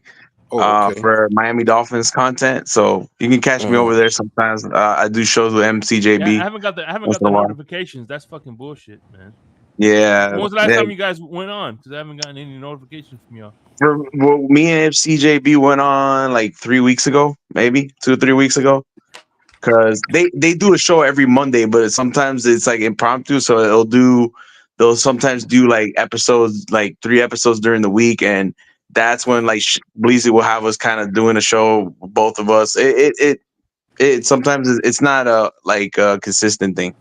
for Miami Dolphins content. So you can catch me over there sometimes. I do shows with MCJB. Yeah, I haven't got the notifications. That's fucking bullshit, man. Yeah. When was the last time you guys went on? Because I haven't gotten any notifications from y'all. Me and MCJB went on like 3 weeks ago, maybe 2 or 3 weeks ago. Because they do a show every Monday, but sometimes it's like impromptu. So they'll sometimes do like episodes, like 3 episodes during the week, and that's when like Bleezy will have us kind of doing a show, both of us. It sometimes it's not a consistent thing,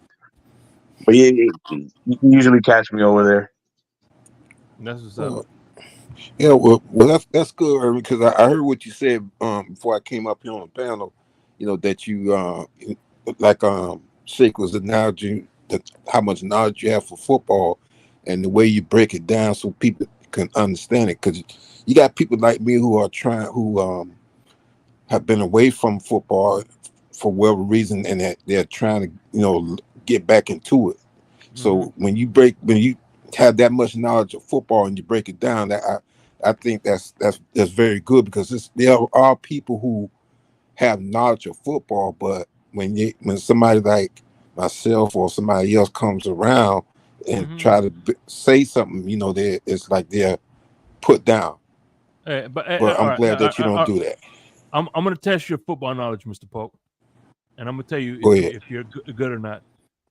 but you can usually catch me over there. That's what's up. Yeah, well, that's good, Irving, because I heard what you said before I came up here on the panel. That you Shake was acknowledging how much knowledge you have for football and the way you break it down so people can understand it. Because you got people like me who have been away from football for whatever reason, and they're trying to get back into it. Mm-hmm. So when you have that much knowledge of football and you break it down, I think that's very good, because there are people who have knowledge of football, but when somebody like myself or somebody else comes around and try to say something, it's like they're put down. But I'm glad that you don't do that. I'm going to test your football knowledge, Mr. Polk, and I'm going to tell you if you're good or not.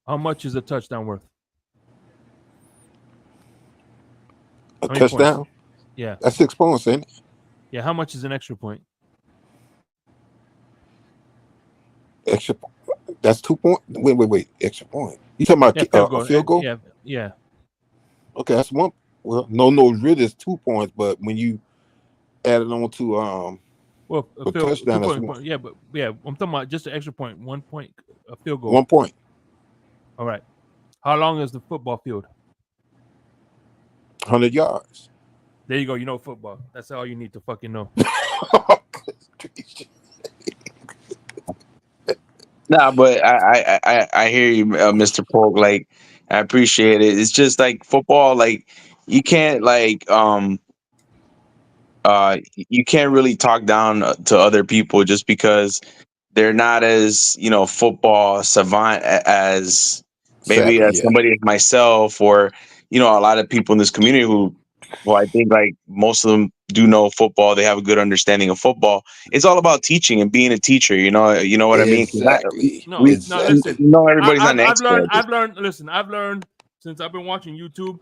How much is a touchdown worth? A touchdown? Points? Yeah, that's 6 points, ain't it? Yeah. How much is an extra point? Extra, that's 2 points. Wait. Extra point. You talking about Yeah, field goal. a field goal? Yeah. Okay, that's one. Well, no, really, it's 2 points. But when you add it on to Well, a a field, touchdown, that's point. Yeah, but I'm talking about just an extra point. 1 point, a field goal. 1 point. All right. How long is the football field? 100 yards. There you go. You know football. That's all you need to fucking know. Nah, but I hear you, Mr. Polk. Like, I appreciate it. It's just like football. Like, you can't you can't really talk down to other people just because they're not as football savant as maybe Savvy, as yeah. somebody like myself, or a lot of people in this community who, well, I think like most of them do know football. They have a good understanding of football. It's all about teaching and being a teacher. You know what I mean? 'Cause Exactly. No, we listen. everybody's not an I've learned. expert. Listen, I've learned since I've been watching YouTube.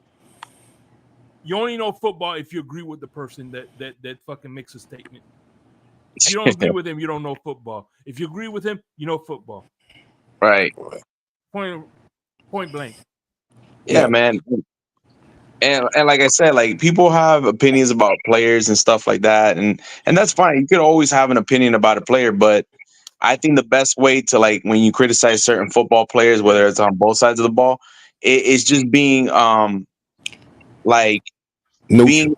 You only know football if you agree with the person that fucking makes a statement. If you don't agree with him, you don't know football. If you agree with him, you know football. Right. Point blank. Yeah, man. And like I said, like people have opinions about players and stuff like that, and that's fine. You could always have an opinion about a player, but I think the best way to, like, when you criticize certain football players, whether it's on both sides of the ball, it's just being like Neutral.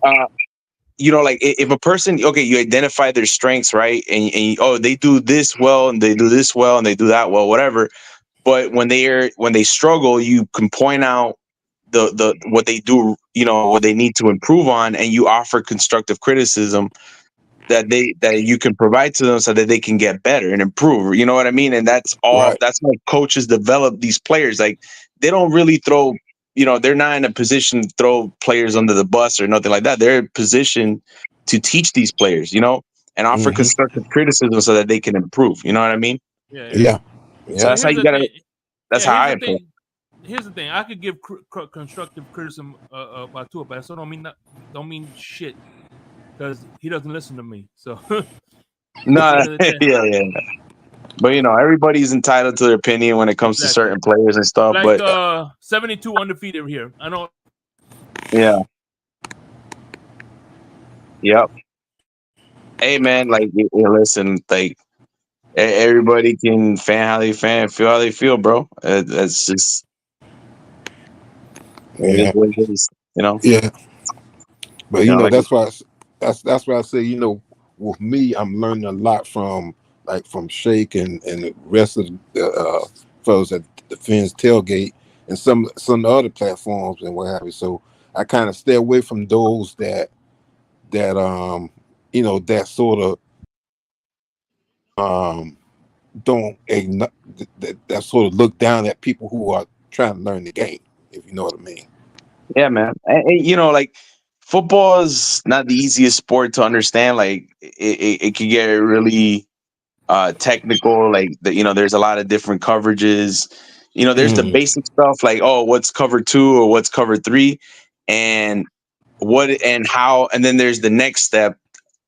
like if a person, okay, you identify their strengths, right, and oh, they do this well and they do this well and they do that well, whatever. But when they struggle, you can point out the what they do, what they need to improve on, and you offer constructive criticism that you can provide to them so that they can get better and improve. You know what I mean? And that's all. Right. That's how coaches develop these players. Like, they don't really throw. They're not in a position to throw players under the bus or nothing like that. They're in a position to teach these players, and offer constructive criticism so that they can improve. You know what I mean? Yeah. So that's how you gotta. That's how I approach. Here's the thing. I could give constructive criticism about Tua, but I still don't mean shit because he doesn't listen to me. So no, yeah. But everybody's entitled to their opinion when it comes to certain players and stuff. Like but 72 undefeated here. I know. Yeah. Yep. Hey, man, like, listen, like, everybody can feel how they feel, bro. That's just it is what it is, Yeah. But like, that's why I say, with me, I'm learning a lot from Shake and the rest of the fellows at the Finn's Tailgate and some of the other platforms and what have you. So I kind of stay away from those that that sort of don't that sort of look down at people who are trying to learn the game, if you know what I mean. Yeah, man. And like, football is not the easiest sport to understand. Like, it can get really technical. Like, there's a lot of different coverages. There's the basic stuff like, oh, what's cover 2 or what's cover 3, and what and how, and then there's the next step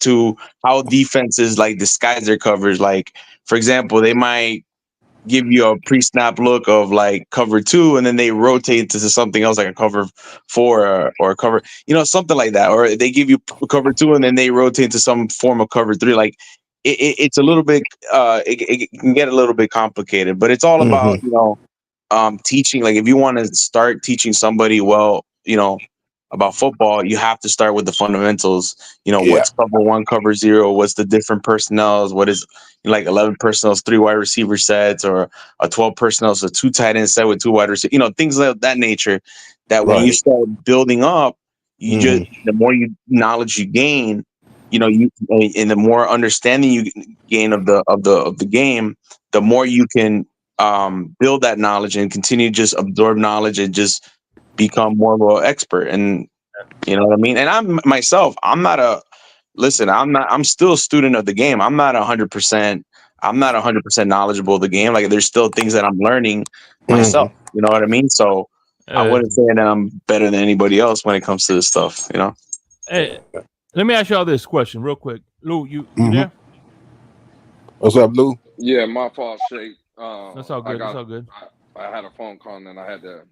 to how defenses like disguise their coverage. Like, for example, they might give you a pre-snap look of like cover 2, and then they rotate to something else like a cover 4 or a cover, something like that. Or they give you cover 2 and then they rotate to some form of cover 3. Like, it's a little bit it can get a little bit complicated, but it's all about teaching. Like, if you want to start teaching somebody about football, you have to start with the fundamentals. What's cover 1, cover 0, what's the different personnels, what is like 11 personnel, 3 wide receiver sets, or a 12 personnel, so 2 tight end set with 2 wide receivers, things of that nature, that when you start building up, you just, the more knowledge you gain, and the more understanding you gain of the game, the more you can build that knowledge and continue to just absorb knowledge and just become more of an expert. And you know what I mean? And I'm still a student of the game. I'm not 100% knowledgeable of the game. Like, there's still things that I'm learning myself. You know what I mean? So I wouldn't say that I'm better than anybody else when it comes to this stuff, Hey, let me ask y'all this question real quick. Lou, you there? What's up, Lou? Yeah, my fault, Shake. That's all good. That's all good. I had a phone call and I had to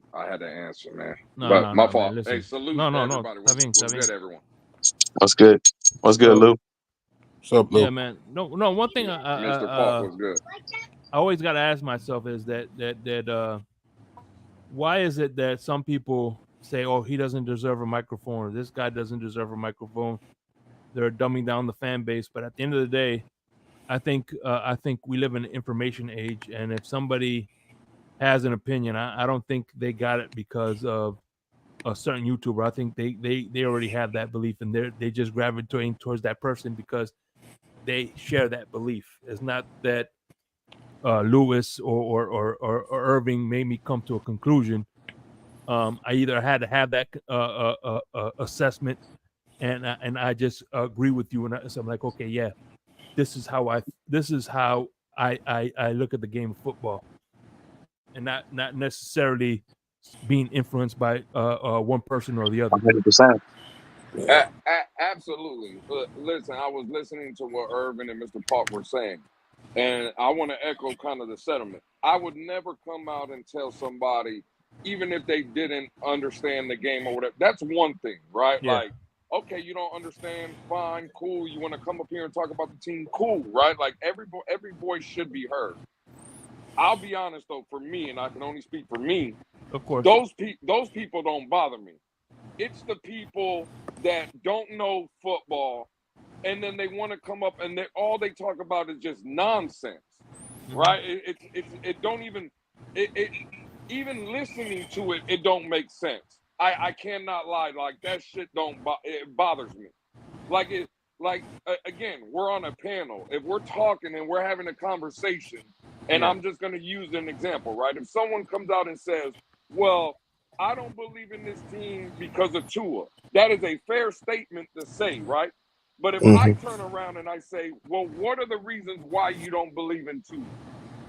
answer, man. No, But no, my no, fault. man. Hey, Listen. salute No, to no, no. everybody. Está bien, What's good, everyone? What's good? What's good, So, Lou? What's up, Lou? yeah, man. No, one thing Mr. Park was good. I always got to ask myself is that why is it that some people say, "Oh, he doesn't deserve a microphone," or "This guy doesn't deserve a microphone"? They're dumbing down the fan base, but at the end of the day, I think we live in an information age, and if somebody has an opinion, I don't think they got it because of a certain YouTuber. I think they already have that belief, and they just gravitating towards that person because they share that belief. It's not that Lewis or Irving made me come to a conclusion. I either had to have that assessment, and I just agree with you, so I'm like, okay, yeah, this is how I look at the game of football, and not necessarily being influenced by one person or the other. 100%. Absolutely. Listen, I was listening to what Irvin and Mr. Park were saying, and I want to echo kind of the sentiment. I would never come out and tell somebody, even if they didn't understand the game or whatever. That's one thing, right? Yeah. Like, okay, you don't understand, fine, cool. You want to come up here and talk about the team, cool, right? Like every voice should be heard. I'll be honest though, for me, and I can only speak for me. Of course, those people don't bother me. It's the people that don't know football, and then they want to come up and all they talk about is just nonsense, right? It don't even even listening to it don't make sense. I cannot lie, like that shit it bothers me. Again, we're on a panel. If we're talking and we're having a conversation, and I'm just going to use an example, right? If someone comes out and says, well, I don't believe in this team because of Tua, that is a fair statement to say, right? But if I turn around and I say, well, what are the reasons why you don't believe in Tua?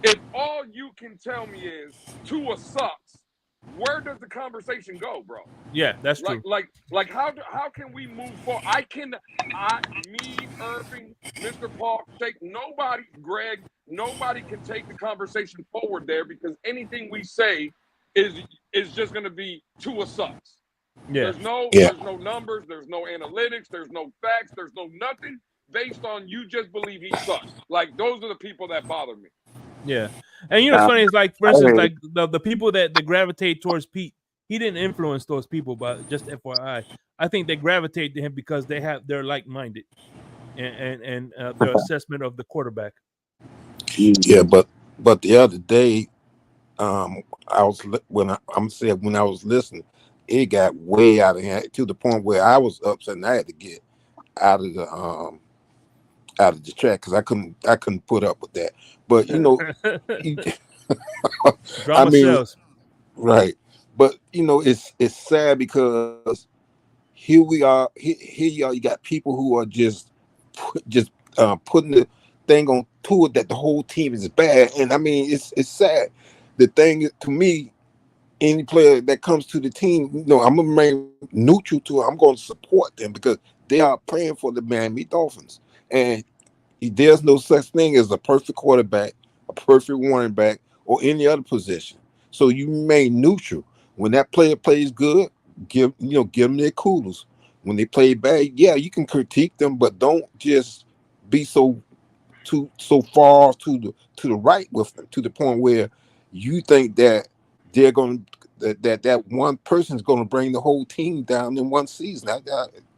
If all you can tell me is Tua sucks, where does the conversation go, bro? Yeah, that's true. Like how can we move forward? Me, Irving, Mr. Paul, Greg, nobody can take the conversation forward there because anything we say is just going to be Tua sucks. Yeah. There's no numbers, there's no analytics, there's no facts, there's no nothing based on you just believe he sucks. Like those are the people that bother me. Yeah, and it's funny. It's like, for instance, like the people that gravitate towards Pete. He didn't influence those people, but just FYI, I think they gravitate to him because they're like-minded, and their assessment of the quarterback. Yeah, but the other day, I was when I was listening, it got way out of hand to the point where I was upset and I had to get out of the track because I couldn't put up with that. But Drama sells. Right. But it's sad because here we are. Here you are. You got people who are just putting the thing on to it that the whole team is bad, and I mean it's sad. The thing to me, any player that comes to the team, I'm gonna remain neutral to it. I'm going to support them because they are playing for the Miami Dolphins, and there's no such thing as a perfect quarterback, a perfect running back, or any other position. So you remain neutral. When that player plays good, give them their kudos. When they play bad, yeah, you can critique them, but don't just be so far to the right with them to the point where you think that they're going that one person is going to bring the whole team down in one season.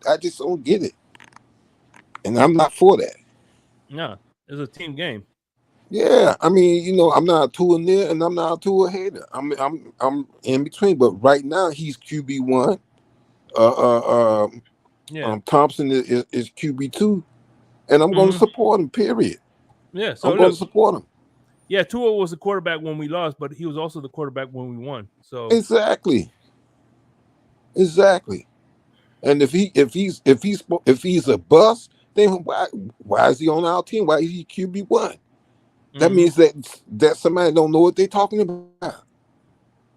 I just don't get it, and I'm not for that. No, it's a team game. Yeah, I mean, I'm not a Tua near and I'm not a Tua hater. I'm in between, but right now he's QB1. Thompson is QB2, and I'm going to support him. Period. Yeah, so I'm going to support him. Yeah, Tua was the quarterback when we lost, but he was also the quarterback when we won. So exactly. And if he's a bust, then why is he on our team? Why is he QB1? That means that somebody don't know what they're talking about.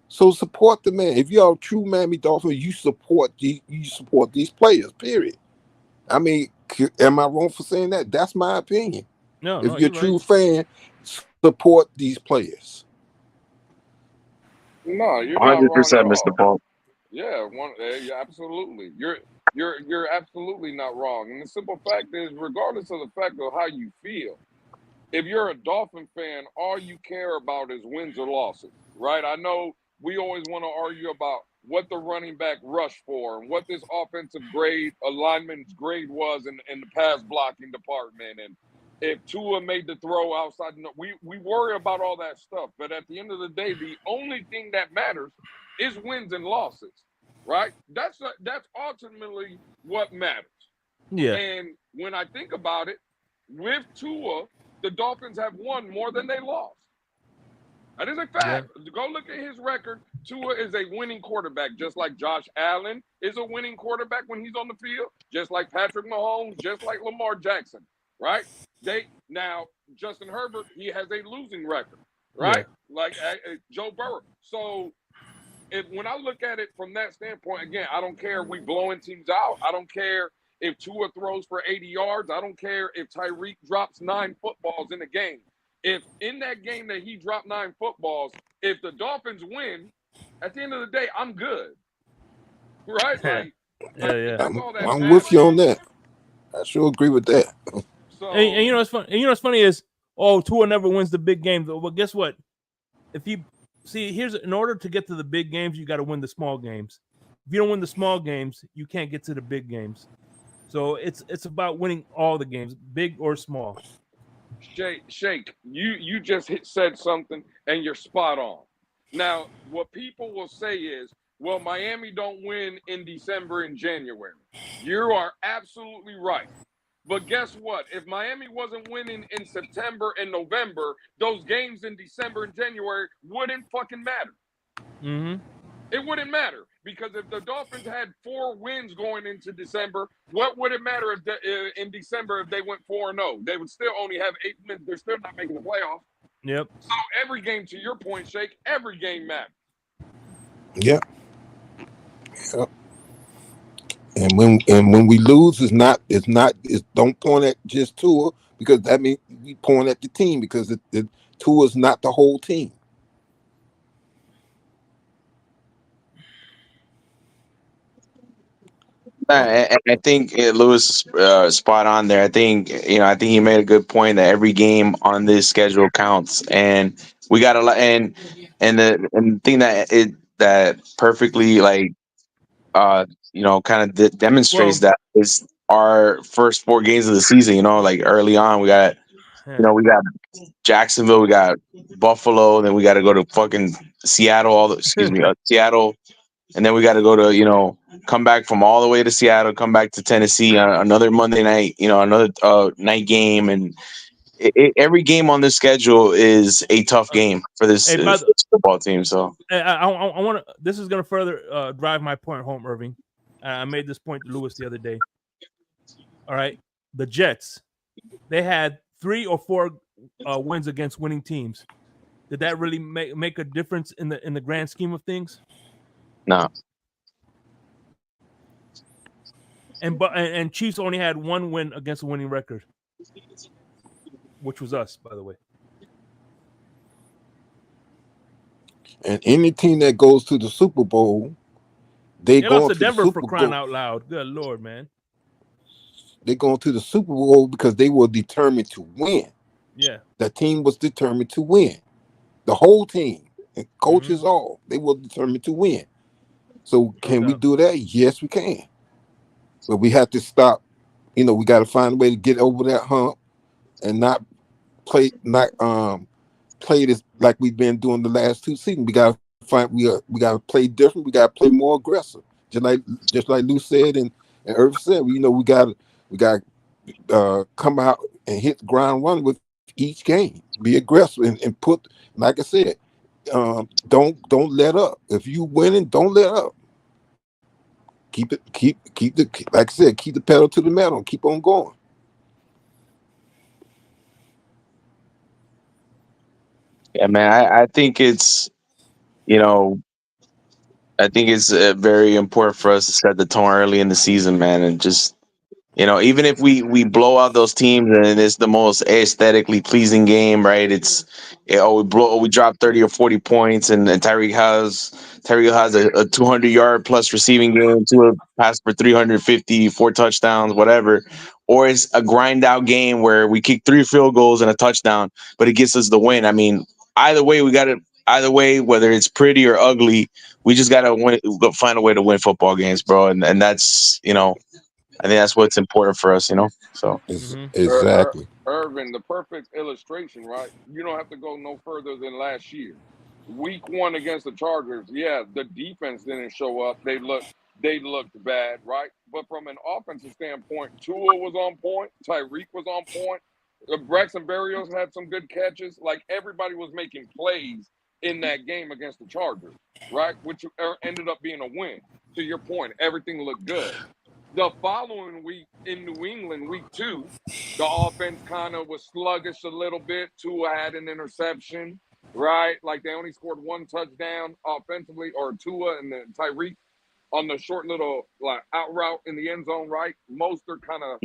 So support the man. If you're a true Miami Dolphin, you support these players. Period. I mean, am I wrong for saying that? That's my opinion. No, if you're a true right. fan, support these players. No, you're not wrong at 100%, Mr. all. Paul. Yeah, absolutely. You're absolutely not wrong. And the simple fact is, regardless of the fact of how you feel, if you're a Dolphin fan, all you care about is wins or losses, right? I know we always want to argue about what the running back rushed for and what this offensive grade alignment's grade was in the pass blocking department, and if Tua made the throw outside. We worry about all that stuff, but at the end of the day, the only thing that matters is wins and losses, right? That's ultimately what matters. Yeah. And when I think about it, with Tua, the Dolphins have won more than they lost. That is a fact. Yeah. Go look at his record. Tua is a winning quarterback, just like Josh Allen is a winning quarterback when he's on the field, just like Patrick Mahomes, just like Lamar Jackson, right? Now Justin Herbert, he has a losing record, right? Yeah. Like Joe Burrow. So when I look at it from that standpoint, again, I don't care if we blowing teams out. I don't care if Tua throws for 80 yards. I don't care if Tyreek drops 9 footballs in a game. If in that game that he dropped 9 footballs, if the Dolphins win, at the end of the day, I'm good. Right? Like, yeah. I'm with you on that. I sure agree with that. So, and you know what's funny? And you know what's funny is, Tua never wins the big game. But guess what? If you in order to get to the big games, you got to win the small games. If you don't win the small games, you can't get to the big games. So it's about winning all the games, big or small. Shake, you just said something, and you're spot on. Now, what people will say is, well, Miami don't win in December and January. You are absolutely right. But guess what? If Miami wasn't winning in September and November, those games in December and January wouldn't fucking matter. Mm-hmm. It wouldn't matter, because if the Dolphins had 4 wins going into December, what would it matter if in December if they went 4-0? They would still only have 8 wins. They're still not making the playoffs. Yep. So every game, to your point, Shake, every game matters. Yep. And when we lose, it's don't point at just Tua, because that means we point at the team, because Tua is not the whole team. I think Lewis is spot on there. I think he made a good point that every game on this schedule counts, and we got to and the thing that perfectly kind of demonstrates that is our first 4 games of the season. Like early on, we got Jacksonville, we got Buffalo, then we got to go to fucking Seattle. Seattle. And then we got to go to, come back from all the way to Seattle, come back to Tennessee on another Monday night, another night game. And every game on this schedule is a tough game for this football team. So I want to. This is going to further drive my point home, Irving. I made this point to Lewis the other day. All right, the Jets, they had 3 or 4 wins against winning teams. Did that really make a difference in the grand scheme of things? No. And Chiefs only had 1 win against a winning record, which was us, by the way. And any team that goes to the Super Bowl, they lost to Denver for crying out loud. Good Lord, man. They're going to the Super Bowl because they were determined to win. Yeah. The team was determined to win. The whole team, and coaches all, they were determined to win. So can we do that? Yes, we can. But we have to stop. We got to find a way to get over that hump and not play this like we've been doing the last 2 seasons. We got to play different. We got to play more aggressive. Just like Lou said and Irv said, we got to come out and hit the ground running with each game. Be aggressive and put, like I said, don't let up. If you winning, don't let up. Keep like I said, keep the pedal to the metal and keep on going. Yeah, man, I think it's very important for us to set the tone early in the season, man, and just You know, even if we blow out those teams and it's the most aesthetically pleasing game, right? We drop 30 or 40 points, and Tyreek has a 200-yard plus receiving game, two pass for 350, 4 touchdowns, whatever. Or it's a grind out game where we kick 3 field goals and a touchdown, but it gets us the win. I mean, either way, either way, whether it's pretty or ugly, we just gotta find a way to win football games, bro. And that's, I think that's what's important for us, So Exactly. Irvin, the perfect illustration, right? You don't have to go no further than last year. Week 1 against the Chargers, yeah, the defense didn't show up. They looked bad, right? But from an offensive standpoint, Tua was on point, Tyreek was on point, Braxton Berrios had some good catches. Like, everybody was making plays in that game against the Chargers, right? Which ended up being a win. To your point, everything looked good. The following week in New England, week 2, the offense kind of was sluggish a little bit. Tua had an interception, right? Like, they only scored 1 touchdown offensively, or Tua and Tyreek on the short little out route in the end zone, right? Mostert kind of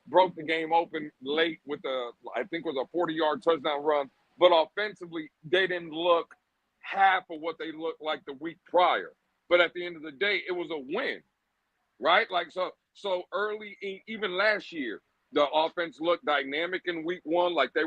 broke the game open late with I think it was a 40-yard touchdown run. But offensively, they didn't look half of what they looked like the week prior. But at the end of the day, it was a win. Right? Like, so early, even last year, the offense looked dynamic in week 1, like they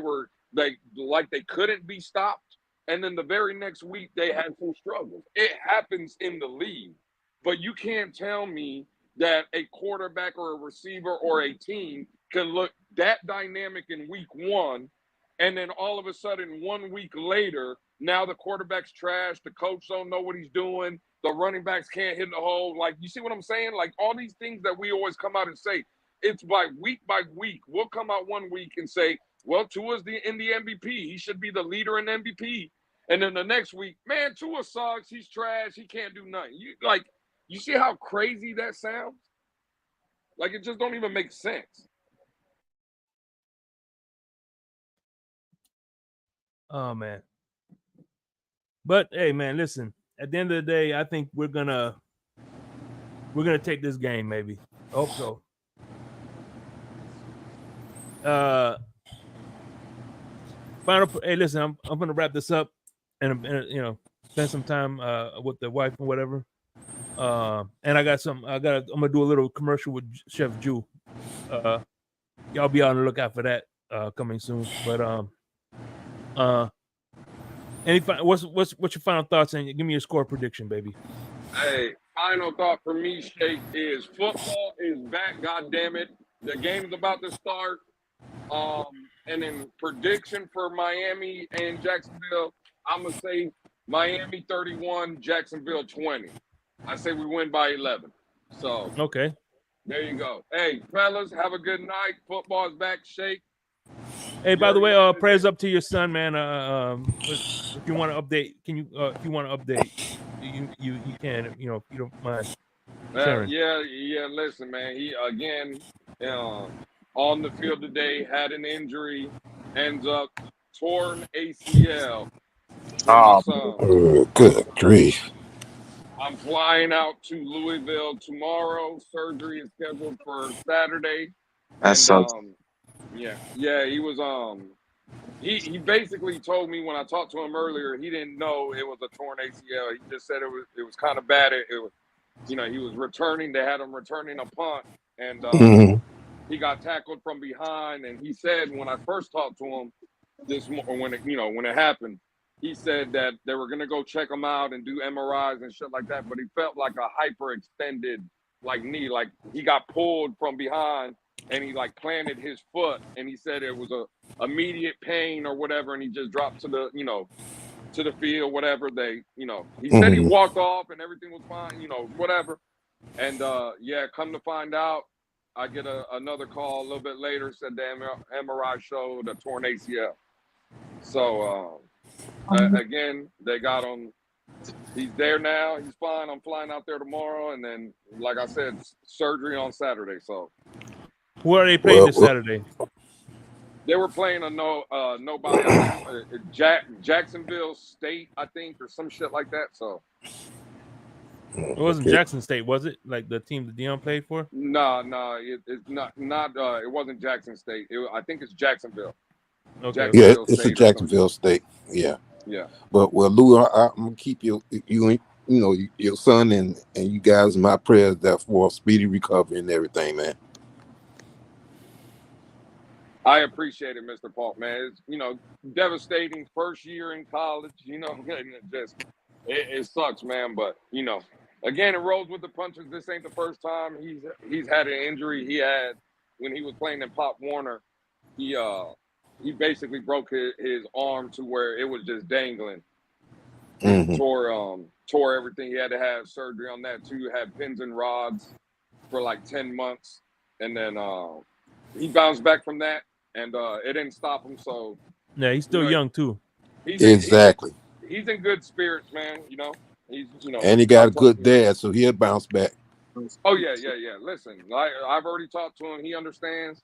couldn't be stopped. And then the very next week, they had some struggles. It happens in the league. But you can't tell me that a quarterback or a receiver or a team can look that dynamic in week 1, and then all of a sudden 1 week later, now the quarterback's trash, the coach don't know what he's doing, the running backs can't hit the hole. Like, you see what I'm saying? Like, all these things that we always come out and say, it's by week. We'll come out 1 week and say, well, Tua's in the MVP. He should be the leader in MVP. And then the next week, man, Tua sucks. He's trash. He can't do nothing. You see how crazy that sounds? Like, it just don't even make sense. Oh, man. But hey, man, listen. At the end of the day, I think we're gonna take this game. Maybe. I hope so. Hey, listen. I'm gonna wrap this up, and spend some time with the wife and whatever. And I'm gonna do a little commercial with Chef Jew. Y'all be on the lookout for that coming soon. But what's your final thoughts, and give me your score prediction, baby? Hey, final thought for me, Shake, is football is back. God damn it, the game's about to start. And then prediction for Miami and Jacksonville, I'm gonna say Miami 31, Jacksonville 20. I say we win by 11. So okay, there you go. Hey, fellas, have a good night. Football's back, Shake. Hey, by the way, prayers up to your son, man. If you want to update, can you? If you want to update, you can. If you don't mind sharing. Yeah. Listen, man. He again on the field today had an injury, ends up torn ACL. Good grief! I'm flying out to Louisville tomorrow. Surgery is scheduled for Saturday. That sucks. Yeah, he was he basically told me when I talked to him earlier, he didn't know it was a torn ACL. He just said it was kind of bad. It was, he was returning. They had him returning a punt, and he got tackled from behind. And he said when I first talked to him when it happened, he said that they were gonna go check him out and do MRIs and shit like that. But he felt like a hyperextended knee, like he got pulled from behind. And he planted his foot, and he said it was a immediate pain or whatever, and he just dropped to the field, whatever. He said he walked off and everything was fine, whatever. And come to find out, I get another call a little bit later, said the MRI showed a torn ACL. So again, they got him. He's there now. He's fine. I'm flying out there tomorrow, and then, like I said, surgery on Saturday. So. Where are they playing this Saturday? They were playing a nobody, Jacksonville State, I think, or some shit like that. So It wasn't Okay. Jackson State, was it? Like the team that Dion played for? No, it's not. It wasn't Jackson State. I think it's Jacksonville. Okay. Yeah, Jacksonville it's a State or something. Jacksonville State. Yeah. Yeah. But well, Lou, I'm gonna keep you know your son and you guys in my prayers that for a speedy recovery and everything, man. I appreciate it, Mr. Paul, man. It's devastating first year in college. And it sucks, man. But again, it rolls with the punches. This ain't the first time he's had an injury. He had when he was playing in Pop Warner. He basically broke his arm to where it was just dangling. Mm-hmm. Tore everything. He had to have surgery on that too. Had pins and rods for like 10 months, and then he bounced back from that, and it didn't stop him. So yeah, he's still young too. Exactly. He's in good spirits, man. He's and he got a good dad, so he'll bounce back. Oh yeah. Listen, I've already talked to him. He understands.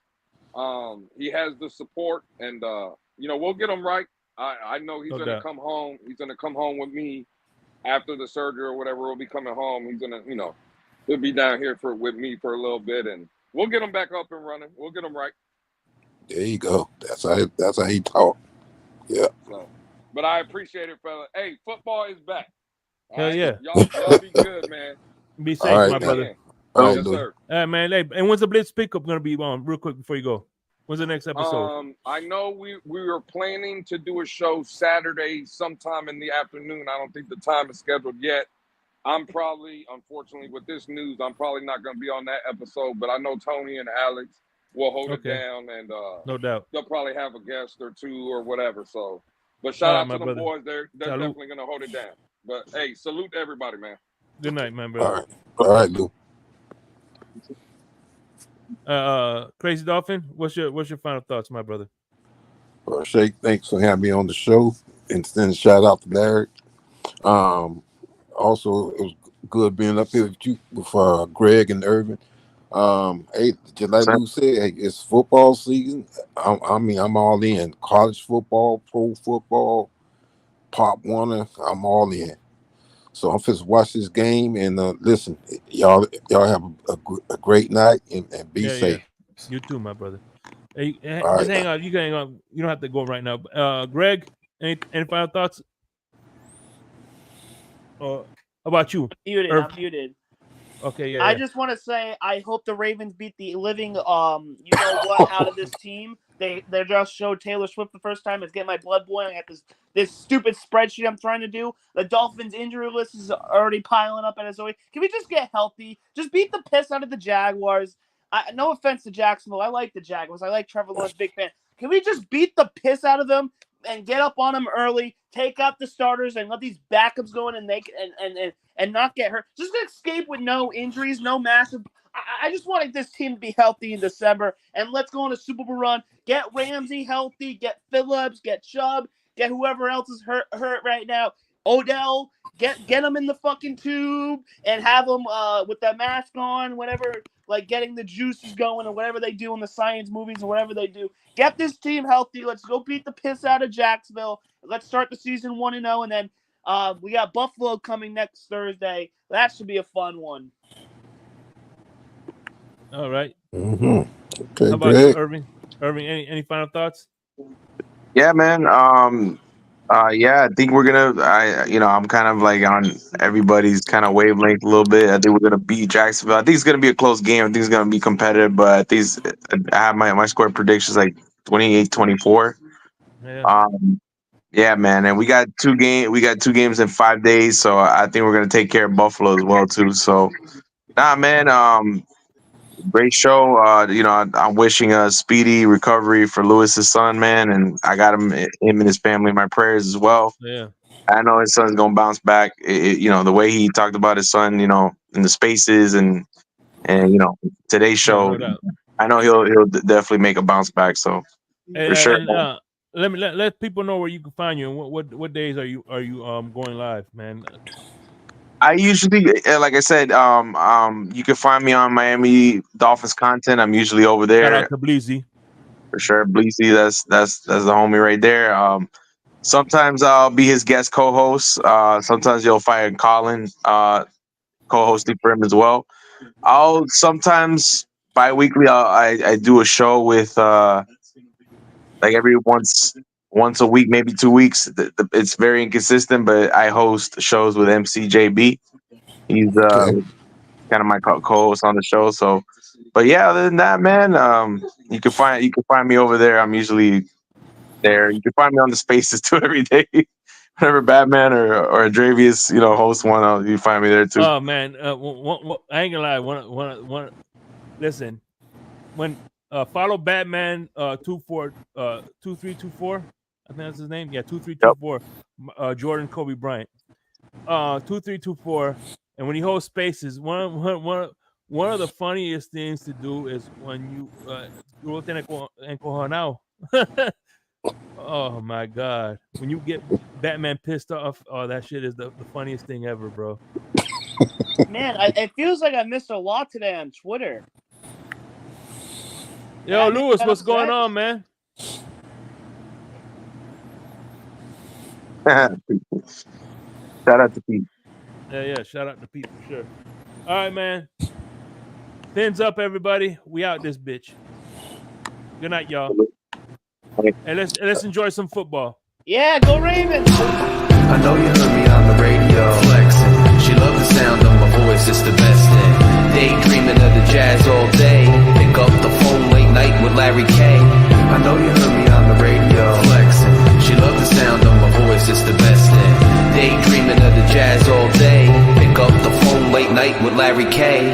He has the support, and we'll get him right. I know he's gonna come home. He's gonna come home with me after the surgery or whatever. He'll be coming home. He's gonna, he'll be down here with me for a little bit, and we'll get him back up and running. We'll get him right. There you go. That's how he talk. Yeah. So, but I appreciate it, fella. Hey, football is back. Hell right? Yeah. Y'all be good, man. Be safe, my brother. All right, yes, sir. Man. Hey, and when's the Blitz pickup gonna be on? Real quick before you go. When's the next episode? I know we were planning to do a show Saturday sometime in the afternoon. I don't think the time is scheduled yet. I'm probably, unfortunately, with this news, I'm probably not going to be on that episode. But I know Tony and Alex will hold it down, and no doubt they'll probably have a guest or two or whatever. So, but shout out to the boys. They're definitely going to hold it down. But hey, salute to everybody, man. Good night, man, brother. All right, Lou. Crazy Dolphin, what's your final thoughts, my brother? Well, Shake, thanks for having me on the show, and send a shout out to Derek. Also, it was good being up here with you, with Greg and Irvin. Hey, just like Lou said, hey, it's football season. I'm all in. College football, pro football, Pop Warner, I'm all in. So I'm just watch this game and listen. Y'all have a great night and be safe. Yeah. You too, my brother. Hey, just hang on. You can hang on. You don't have to go right now. Greg, any final thoughts? About you? I'm muted. Okay, yeah. I just want to say I hope the Ravens beat the living out of this team. They just showed Taylor Swift the first time. It's getting my blood boiling at this stupid spreadsheet I'm trying to do. The Dolphins injury list is already piling up at SOE. Can we just get healthy? Just beat the piss out of the Jaguars. No offense to Jacksonville. I like the Jaguars. I like Trevor Lawrence, big fan. Can we just beat the piss out of them and get up on them early, take out the starters, and let these backups go in and not get hurt? Just escape with no injuries, no massive. I just wanted this team to be healthy in December, and let's go on a Super Bowl run. Get Ramsey healthy, get Phillips, get Chubb, get whoever else is hurt right now. Odell, get them in the fucking tube and have them with that mask on, whatever, like getting the juices going or whatever they do in the science movies or whatever they do. Get this team healthy. Let's go beat the piss out of Jacksonville. Let's start the season 1-0, and then we got Buffalo coming next Thursday. That should be a fun one. All right. Mm-hmm. Okay, how about you, Irving? Irving, any final thoughts? Yeah, man. Yeah, I think we're gonna. I'm kind of like on everybody's kind of wavelength a little bit. I think we're gonna beat Jacksonville. I think it's gonna be a close game. I think it's gonna be competitive, but I think I have my score predictions like 28-24. Yeah. Yeah, man, and we got two games in 5 days, so I think we're gonna take care of Buffalo as well too. So, man. Great show. I'm wishing a speedy recovery for Lewis's son, man, and I got him and his family in my prayers as well. Yeah, I know his son's gonna bounce back. The way he talked about his son, in the spaces and today's show, no I know he'll definitely make a bounce back. So for sure. And, let people know where you can find you and what days are you going live, man. I usually, like I said, you can find me on Miami Dolphins content. I'm usually over there. Shout out to Bleezy. For sure, Bleezy. That's the homie right there. Sometimes I'll be his guest co-host. Sometimes you'll find Colin co-hosting for him as well. I'll sometimes bi-weekly I do a show with like every once a week, maybe 2 weeks. It's very inconsistent, but I host shows with MCJB. He's Okay. kind of my co-host on the show. So, but yeah, other than that, man, you can find me over there. I'm usually there. You can find me on the Spaces too every day. Whenever Batman or Dravius, host one, you find me there too. Oh man, I ain't gonna lie. One. Listen, when follow Batman 2324. I think that's his name. Yeah, 2324. Jordan Kobe Bryant. 2324. And when he hosts Spaces, one of the funniest things to do is when you now. Oh my god! When you get Batman pissed off, oh that shit is the funniest thing ever, bro. Man, it feels like I missed a lot today on Twitter. Yo, Lewis, what's going on, man? Shout out to Pete. Yeah, shout out to Pete for sure. All right, man. Fins up, everybody. We out this bitch. Good night, y'all. And let's enjoy some football. Yeah, go Ravens. I know you heard me on the radio flexing. She loved the sound of my voice, it's the best thing. Daydreaming of the jazz all day. Pick up the phone late night with Larry K. I know you heard me on the radio flexing. She loved the sound of my voice, it's the best thing. Daydreaming of the jazz all day. Pick up the phone late night with Larry K.